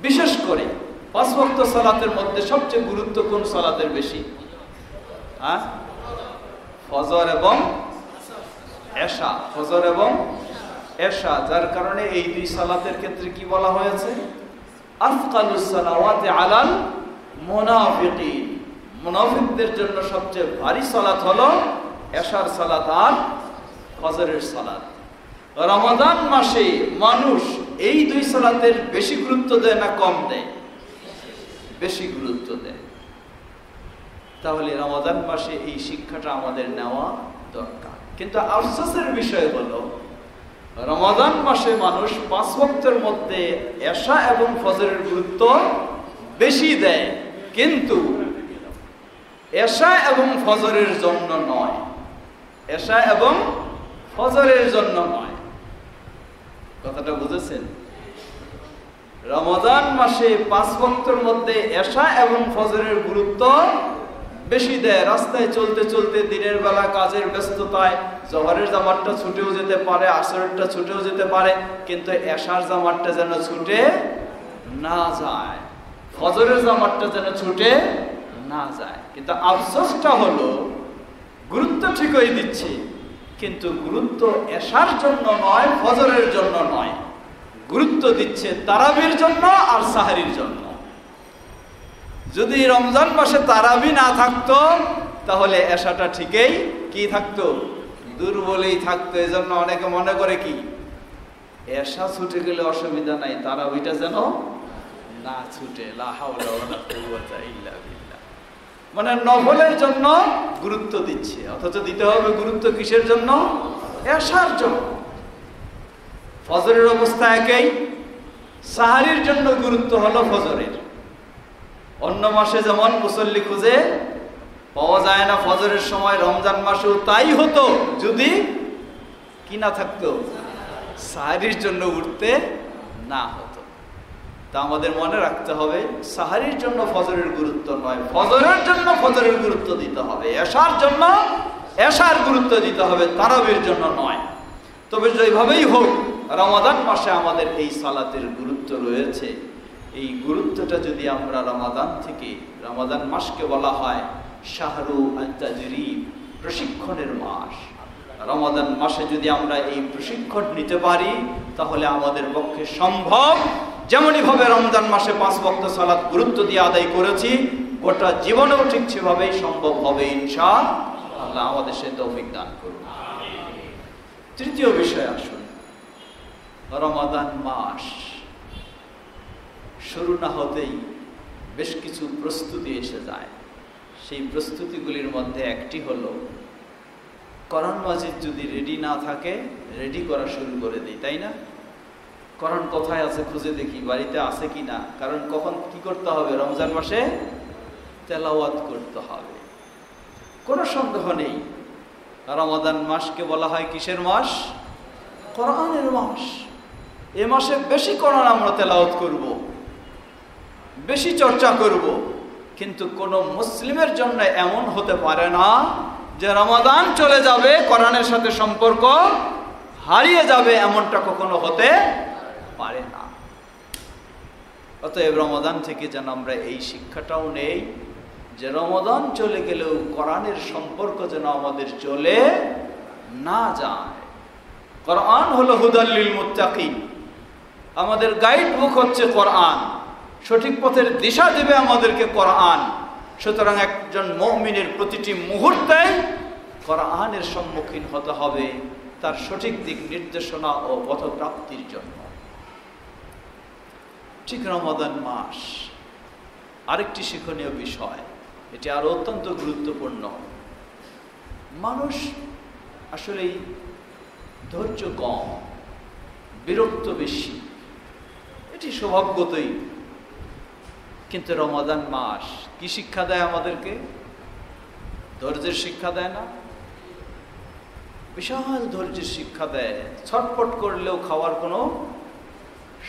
বিশেষ করে 5 ওয়াক্ত সালাতের মধ্যে সবচেয়ে গুরুত্ব কোন সালাতের বেশি? ফজর এবং এশা। ফজর এবং এশা, যার কারণে এই দুই সালাতের ক্ষেত্রে কি বলা হয়েছে? আফকালুস সালাওয়াতি আলাল মুনাফিকিন। মুনাফিকদের জন্য সবচেয়ে ভারী সালাত হলো এশার সালাত আর ফজরের সালাত। রমাদান মাসে মানুষ এই দুই সালাতের বেশি গুরুত্ব দেয় না কম দেয়? বেশি গুরুত্ব দেয়। তাহলে রমাদান মাসে এই শিক্ষাটা আমাদের নেওয়া দরকার। কিন্তু আফসোসের বিষয় হলো রমাদান মাসে মানুষ 5 ওয়াক্তের মধ্যে এশা এবং ফজরের গুরুত্ব বেশি দেয়, কিন্তু এশা এবং ফজরের জন্য নয়। এশা এবং ফজরের জন্য নয়। কথাটা বুঝেছেন? রমাদান মাসে 5 ওয়াক্তের মধ্যে এশা এবং ফজরের গুরুত্ব বেশি দেয়। রাস্তায় চলতে চলতে দিনের বেলা কাজের ব্যস্ততায় জোহরের জামাতটা ছুটেও যেতে পারে, আসরেরটা ছুটেও যেতে পারে, কিন্তু এশার জামাতটা যেন ছুটে না যায়, ফজরের জামাতটা যেন ছুটে না যায়। কিন্তু আফসোসটা হলো গুরুত্ব ঠিকই দিচ্ছে, কিন্তু গুরুত্ব এশার জন্য নয়, ফজরের জন্য নয়, গুরুত্ব দিচ্ছে তারাবির জন্য আর সাহারির জন্য। যদি রমজান মাসে তারাবি না থাকতো তাহলে এশাটা ঠিকই কি থাকতো? দুর্বলই থাকতো। এজন্য অনেকে মনে করে কি, এশা ছুটে গেলে অসুবিধা নাই, তারাবিটা যেন না ছুটে, লা হাওলা ওয়ালা কুওয়াতা ইল্লা বিল্লাহ। মানে নফলের জন্য গুরুত্ব দিচ্ছে, অথচ দিতে হবে গুরুত্ব কিসের জন্য? এশার জন্য। ফজরের অবস্থা একই, সাহারির জন্য গুরুত্ব হলো ফজরের। অন্য মাসে যেমন মুসল্লি খুঁজে পাওয়া যায় না ফজরের সময়, রমজান মাসেও তাই হতো যদি কি না থাকতো, সাহারির জন্য উঠতে না হতো। তা আমাদের মনে রাখতে হবে সাহারির জন্য ফজরের গুরুত্ব নয়, ফজরের জন্য ফজরের গুরুত্ব দিতে হবে, এশার জন্য এশার গুরুত্ব দিতে হবে, তারাবির জন্য নয়। তবে যেভাবেই হোক রমাদান মাসে আমাদের এই সালাতের গুরুত্ব রয়েছে। এই গুরুত্বটা যদি আমরা রমাদান থেকে, রমাদান মাসকে বলা হয় শাহরু আত-তাজরিব, প্রশিক্ষণের মাস। রমাদান মাসে যদি আমরা এই প্রশিক্ষণ নিতে পারি তাহলে আমাদের পক্ষে সম্ভব, যেমনইভাবে রমজান মাসে 5 ওয়াক্ত সালাত গুরুত্ব দিয়ে আদায় করেছি, গোটা জীবনেও ঠিক সেভাবেই সম্ভব হবে ইনশাআল্লাহ। আমাদের সে তৌফিক দান করুন। তৃতীয় বিষয় আসুন, রমাদান মাস শুরু না হতেই বেশ কিছু প্রস্তুতি এসে যায়। সেই প্রস্তুতিগুলির মধ্যে একটি হলো কোরআন মাজিদ যদি রেডি না থাকে রেডি করা শুরু করে দিই, তাই না? কোরআন কোথায় আছে খুঁজে দেখি, বাড়িতে আছে কি না। কারণ কখন কি করতে হবে? রমজান মাসে তেলাওয়াত করতে হবে, কোনো সন্দেহ নেই। রমাদান মাসকে বলা হয় কিসের মাস? কোরআনের মাস। এ মাসে বেশি কোরআন আমরা তেলাওয়াত করব, বেশি চর্চা করব। কিন্তু কোনো মুসলিমের জন্য এমন হতে পারে না যে রমাদান চলে যাবে কোরআনের সাথে সম্পর্ক হারিয়ে যাবে, এমনটা কখনো হতে পারে না। অতএব রমাদান থেকে যেন আমরা এই শিক্ষাটাও নেই যে রমাদান চলে গেলেও কোরআনের সম্পর্ক যেন আমাদের চলে না যায়। কোরআন হলো হুদাল লিল মুত্তাকিন, আমাদের গাইড বুক হচ্ছে কোরআন, সঠিক পথের দিশা দেবে আমাদেরকে কোরআন। সুতরাং একজন মুমিনের প্রতিটি মুহূর্তে কোরআনের সম্মুখীন হতে হবে তার সঠিক দিক নির্দেশনা ও পথপ্রাপ্তির জন্য। ঠিক রমাদান মাস আরেকটি শিক্ষণীয় বিষয়, এটি আরো অত্যন্ত গুরুত্বপূর্ণ। মানুষ আসলেই ধৈর্য কম, বিরক্ত বেশি, এটি স্বভাবগতই। কিন্তু রমাদান মাস কি শিক্ষা দেয় আমাদেরকে? ধৈর্যের শিক্ষা দেয় না? বিশাল ধৈর্যের শিক্ষা দেয়। ছটফট করলেও খাওয়ার কোনো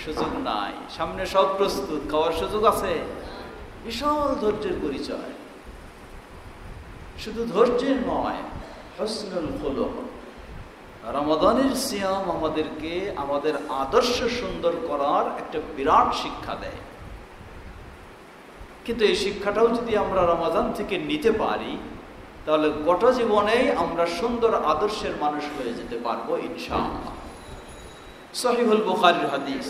সুযোগ নাই, সামনে সব প্রস্তুত, খাওয়ার সুযোগ আছে। বিশাল ধৈর্যের পরিচয়। শুধু ধৈর্যের নয়, হুসনুল খুলুক। রমাদানের সিয়াম আমাদেরকে আমাদের আদর্শ সুন্দর করার একটা বিরাট শিক্ষা দেয়। কিন্তু এই শিক্ষাটাও যদি আমরা রমাদান থেকে নিতে পারি তাহলে গোটা জীবনেই আমরা সুন্দর আদর্শের মানুষ হয়ে যেতে পারবো ইনশাআল্লাহ। সহিহুল বুখারীর হাদিস,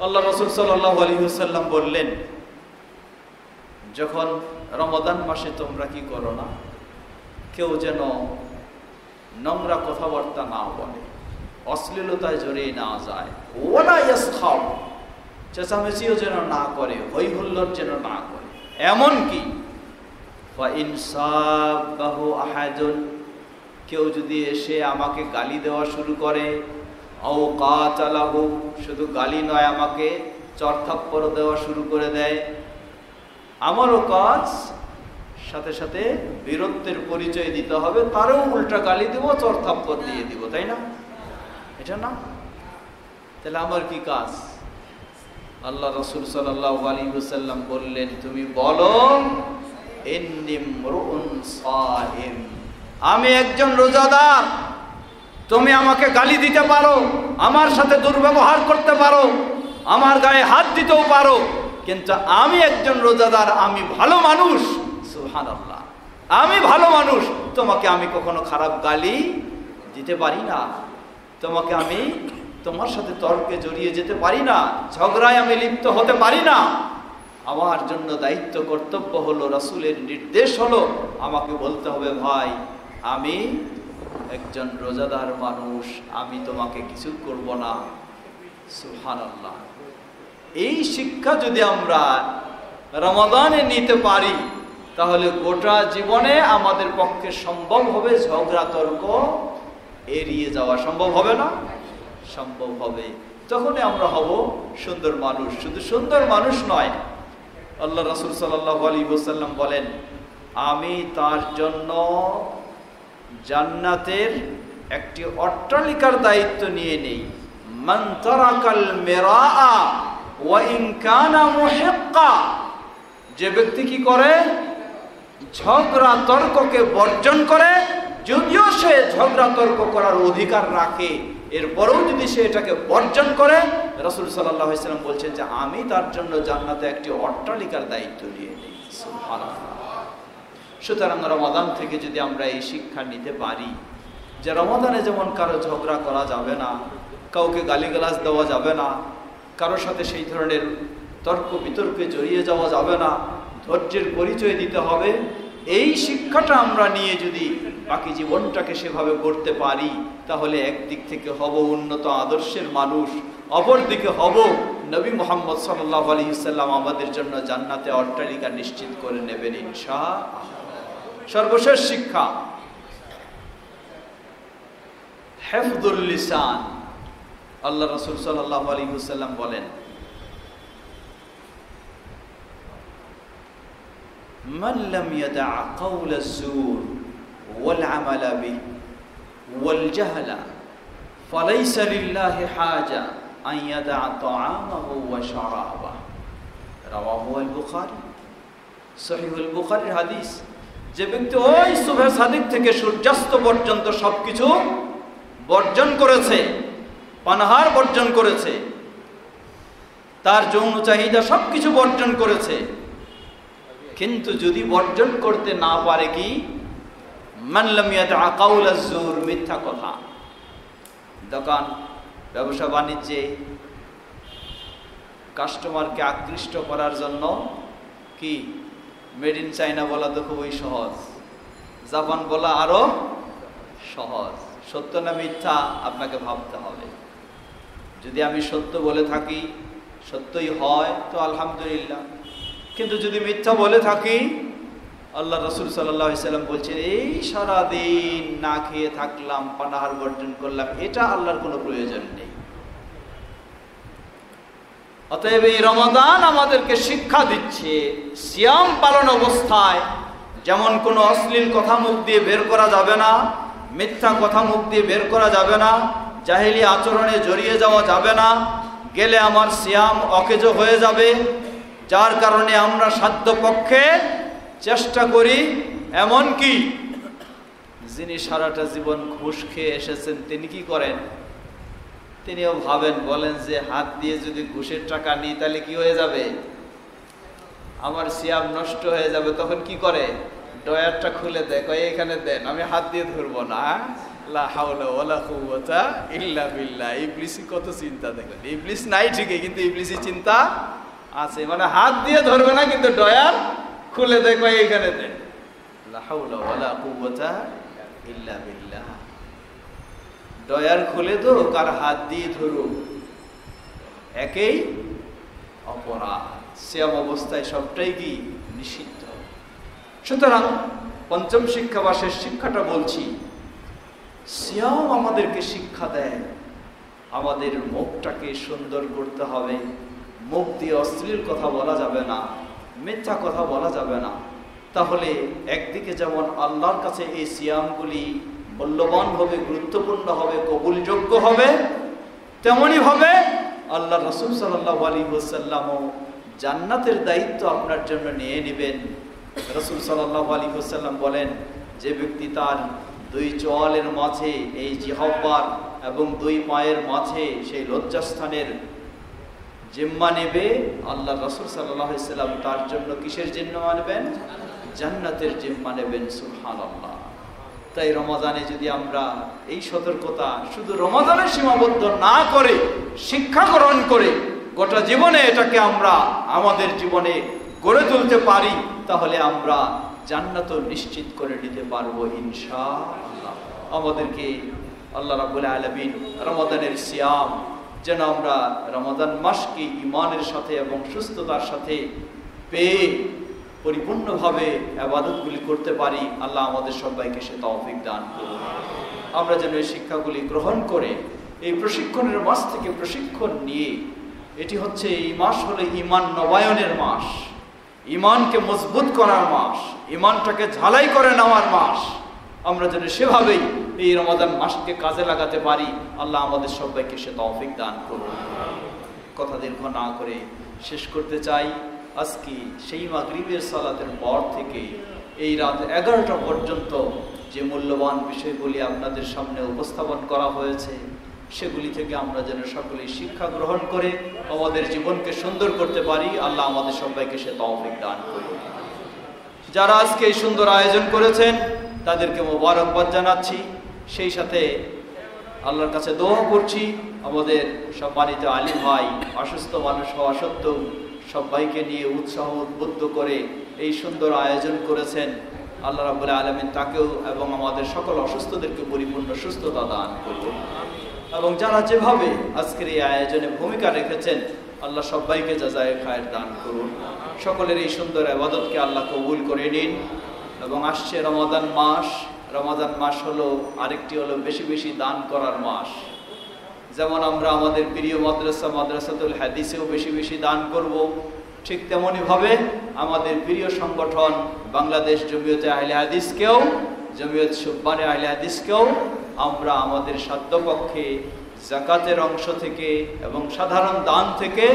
আল্লাহ রাসূল সাল্লাল্লাহু আলাইহি ওয়াসাল্লাম বললেন, যখন রমাদান মাসে তোমরা কি করো না, কেউ যেন নোংরা কথাবার্তা না বলে, অশ্লীলতায় জড়িয়ে না যায়, ওয়ালা ইয়াসখাব, চেঁচামেচিও যেন না করে, হই হুল্লোড় যেন না করে। এমনকি কেউ যদি এসে আমাকে গালি দেওয়া শুরু করে, শুধু গালি নয়, আমাকে চড়থাপ্পড় দেওয়া শুরু করে দেয়, আমারও কাজ সাথে সাথে বীরত্বের পরিচয় দিতে হবে, তারও উল্টা গালি দেবো, চড়থাপ্পড় দিয়ে দিব, তাই না? এটা না, তাহলে আমার কি কাজ? আল্লাহ রাসূল সাল্লাল্লাহু আলাইহি ওয়াসাল্লাম বললেন, তুমি বলো আমি একজন রোজাদার। তুমি আমাকে গালি দিতে পারো, আমার সাথে দুর্ব্যবহার করতে পারো, আমার গায়ে হাত দিতেও পারো, কিন্তু আমি একজন রোজাদার, আমি ভালো মানুষ। সুবহানাল্লাহ, আমি ভালো মানুষ। তোমাকে আমি কখনো খারাপ গালি দিতে পারি না, তোমাকে আমি তোমার সাথে তর্কে জড়িয়ে যেতে পারি না, ঝগড়ায় আমি লিপ্ত হতে পারি না। আমার জন্য দায়িত্ব কর্তব্য হলো, রাসূলের নির্দেশ হলো, আমাকে বলতে হবে, ভাই আমি একজন রোজাদার মানুষ, আমি তোমাকে কিছু করব না। সুবহানাল্লাহ। এই শিক্ষা যদি আমরা রমাদানে নিতে পারি তাহলে গোটা জীবনে আমাদের পক্ষে সম্ভব হবে ঝগড়া তর্ক এড়িয়ে যাওয়া। সম্ভব হবে না? সম্ভব হবে। তখনই আমরা হব সুন্দর মানুষ। শুধু সুন্দর মানুষ নয়, আল্লাহ রাসূল সাল্লাল্লাহু আলাইহি ওয়াসাল্লাম বলেন, আমি তার জন্য জান্নাতের একটি অট্টালিকার দায়িত্ব নিয়ে নেই। মান তারাকাল মিরাআ ওয়া ইন কানা মুহিক্কা, যে ব্যক্তি কি করে? ঝগড়া তর্ককে বর্জন করে, যদিও সে ঝগড়া তর্ক করার অধিকার রাখে, এরপরেও যদি সে এটাকে বর্জন করে, রাসূল সাল্লাল্লাহু আলাইহি ওয়াসাল্লাম বলছেন যে আমি তার জন্য জান্নাতে একটি অট্টালিকার দায়িত্ব নিয়ে নিই। সুবহানাল্লাহ। সুতরাং রমাদান থেকে যদি আমরা এই শিক্ষা নিতে পারি যে রমাদানে যেমন কারো ঝগড়া করা যাবে না, কাউকে গালিগালাজ দেওয়া যাবে না, কারোর সাথে সেই ধরনের তর্ক বিতর্কে জড়িয়ে যাওয়া যাবে না, ধৈর্যের পরিচয় দিতে হবে, এই শিক্ষাটা আমরা নিয়ে যদি বাকি জীবনটাকে সেভাবে করতে পারি তাহলে একদিক থেকে হব উন্নত আদর্শের মানুষ, অপর দিকে হব নবী মুহাম্মদ সাল্লাল্লাহু আলাইহি ওয়াসাল্লাম আমাদের জন্য জান্নাতে অট্টালিকা নিশ্চিত করে নেবেন ইনশাআল্লাহ। সর্বশেষ শিক্ষা হিফযুল লিসান। আল্লাহ রাসূল সাল্লাল্লাহু আলাইহি ওয়াসাল্লাম বলেন, মান লাম ইয়াদা কাওলা যুর ওয়াল আমালা বিহি ওয়াল জাহলা ফালাইসা লিল্লাহি হাজা আন ইয়াদা তাআমাহু ওয়া শারাবাহু। রাওয়াহু আল বুখারী। সহিহুল বুখারীর হাদিস। যে ব্যক্তি ওই সুবহ সাদিক থেকে সূর্যাস্ত পর্যন্ত সবকিছু বর্জন করেছে, পানাহার বর্জন করেছে, তার যৌন চাহিদা সবকিছু বর্জন করেছে, কিন্তু যদি বর্জন করতে না পারে কি? মান লাম ইয়াদা কাওলা যুর, মিথ্যা কথা। দোকান ব্যবসা বাণিজ্যে কাস্টমারকে আকৃষ্ট করার জন্য কি মেড ইন চায়না বলা তো খুবই সহজ, জাপান বলা আরো সহজ। সত্য না মিথ্যা আপনাকে ভাবতে হবে। যদি আমি সত্য বলে থাকি, সত্যই হয় তো আলহামদুলিল্লাহ, কিন্তু যদি মিথ্যা বলে থাকি, আল্লাহ রাসূল সাল্লাল্লাহু আলাইহি ওয়াসাল্লাম বলছেন এই সারাদিন না খেয়ে থাকলাম, পানাহার বর্জন করলাম, এটা আল্লাহর কোনো প্রয়োজন নেই। অতএব এই রমাদান আমাদেরকে শিক্ষা দিচ্ছে সিয়াম পালন অবস্থায় যেমন কোনো অশ্লীল কথা মুখ দিয়ে বের করা যাবে না, মিথ্যা কথা মুখ দিয়ে বের করা যাবে না, জাহেলি আচরণে জড়িয়ে যাওয়া যাবে না, গেলে আমার সিয়াম অকেজো হয়ে যাবে। যার কারণে আমরা সাধ্যপক্ষে চেষ্টা করি, এমনকি যিনি সারাটা জীবন ঘুষ খেয়ে এসেছেন তিনি কি করেন? তিনিও ভাবেন, বলেন যে হাত দিয়ে যদি ঘুষের টাকা নিই তাহলে কি হয়ে যাবে? আমার সিয়াম নষ্ট হয়ে যাবে। তখন কি করে? ডয়ারটা খুলে দেয়, কয় এখানে দেন, আমি হাত দিয়ে ধরবো না। লা হাওলা ওয়ালা কুওয়াতা ইল্লা বিল্লাহ। ইবলিসি কত চিন্তা দেখেন। ইবলিস নাই ঠিকই, কিন্তু ইবলিসি চিন্তা আছে, মানে হাত দিয়ে ধরবে না কিন্তু ডয়ার খুলে দেয়, কয় এখানে দেন। লা হাওলা ওয়ালা কুওয়াতা ইল্লা বিল্লাহ। ডয়ার খুলে দো কার হাত দিয়ে ধরুক, একই অপরাধ। সিয়াম অবস্থায় সবটাই কি নিষিদ্ধ। সুতরাং পঞ্চম শিক্ষা বা শেষ শিক্ষাটা বলছি, সিয়াম আমাদেরকে শিক্ষা দেয় আমাদের মুখটাকে সুন্দর করতে হবে। মুখ দিয়ে অশ্লীল কথা বলা যাবে না, মিথ্যা কথা বলা যাবে না। তাহলে একদিকে যেমন আল্লাহর কাছে এই সিয়ামগুলি মূল্যবান হবে, গুরুত্বপূর্ণ হবে, কবুলযোগ্য হবে, তেমনি ভাবে আল্লাহ রাসূল সাল্লাল্লাহু আলাইহি ওয়াসাল্লামও জান্নাতের দায়িত্ব আপনার জন্য নিয়ে নেবেন। রাসূল সাল্লাল্লাহু আলাইহি ওয়াসাল্লাম বলেন, যে ব্যক্তি তার দুই চোয়ালের মাঝে এই জিহ্বার এবং দুই পায়ের মাঝে সেই লজ্জাস্থানের জিম্মা নেবে, আল্লাহ রাসূল সাল্লাল্লাহু আলাইহি ওয়াসাল্লাম তার জন্য কিসের জিম্মা নেবেন? জান্নাতের জিম্মা নেবেন। সুবহানাল্লাহ। তাই রমাদানে যদি আমরা এই সতর্কতা শুধু রমাদানে সীমাবদ্ধ না করে শিক্ষা গ্রহণ করে গোটা জীবনে এটাকে আমরা আমাদের জীবনে গড়ে তুলতে পারি, তাহলে আমরা জান্নাত নিশ্চিত করে নিতে পারবো ইনশাআল্লাহ। আমাদেরকে আল্লাহ রাব্বুল আলামিন রমাদানের সিয়াম যেন আমরা রমাদান মাসকে ঈমানের সাথে এবং সুস্থতার সাথে পেয়ে পরিপূর্ণভাবে ইবাদতগুলি করতে পারি। আল্লাহ আমাদের সবাইকে সে তৌফিক দান করুন। আমরা যেন এই শিক্ষাগুলি গ্রহণ করে এই প্রশিক্ষণের মাস থেকে প্রশিক্ষণ নিয়ে, এটি হচ্ছে এই মাস হলো ঈমান নবায়নের মাস, ঈমানকে মজবুত করার মাস, ঈমানটাকে ঝালাই করে নেওয়ার মাস। আমরা যেন সেভাবেই এই রমাদান মাসকে কাজে লাগাতে পারি। আল্লাহ আমাদের সবাইকে সে তৌফিক দান করুন। কথা দীর্ঘ না করে শেষ করতে চাই। আজকে সেই মাগরিবের সালাতের পর থেকে এই রাত 11টা পর্যন্ত যে মূল্যবান বিষয়গুলি আপনাদের সামনে উপস্থাপন করা হয়েছে, সেগুলি থেকে আমরা যেন সকলেই শিক্ষা গ্রহণ করে আমাদের জীবনকে সুন্দর করতে পারি। আল্লাহ আমাদের সবাইকে সে তৌফিক দান করুন। যারা আজকে এই সুন্দর আয়োজন করেছেন তাদেরকে মোবারকবাদ জানাচ্ছি। সেই সাথে আল্লাহর কাছে দোয়া করছি আমাদের সম্মানিত আলী ভাই অসুস্থ মানুষ হওয়া সত্ত্বেও সবাইকে নিয়ে উৎসাহ উদ্বুদ্ধ করে এই সুন্দর আয়োজন করেছেন। আল্লাহ রাব্বুল আলামিন তাকেও এবং আমাদের সকল অসুস্থদেরকে পরিপূর্ণ সুস্থতা দান করুন। এবং যারা যেভাবে আজকের এই আয়োজনে ভূমিকা রেখেছেন, আল্লাহ সবাইকে জাযায়ে খায়ের দান করুন। সকলের এই সুন্দর ইবাদতকে আল্লাহ কবুল করে নিন। এবং আসছে রমাদান মাস। রমাদান মাস হলো আরেকটি হলো বেশি বেশি দান করার মাস। যেমন আমরা আমাদের প্রিয় মাদ্রাসাতুল হাদিসেও বেশি বেশি দান করব, ঠিক তেমনইভাবে আমাদের প্রিয় সংগঠন বাংলাদেশ জমিয়তে আহলে হাদিসকেও, জমিয়ত শুব্বানে আহলে হাদিসকেও আমরা আমাদের সাধ্যপক্ষে যাকাতের অংশ থেকে এবং সাধারণ দান থেকে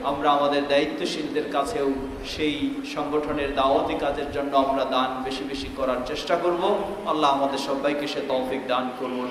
আমরা আমাদের দায়িত্বশীলদের কাছেও সেই সংগঠনের দাওয়াতি কাজের জন্য আমরা দান বেশি বেশি করার চেষ্টা করব। আল্লাহ আমাদের সবাইকে সে তৌফিক দান করুন।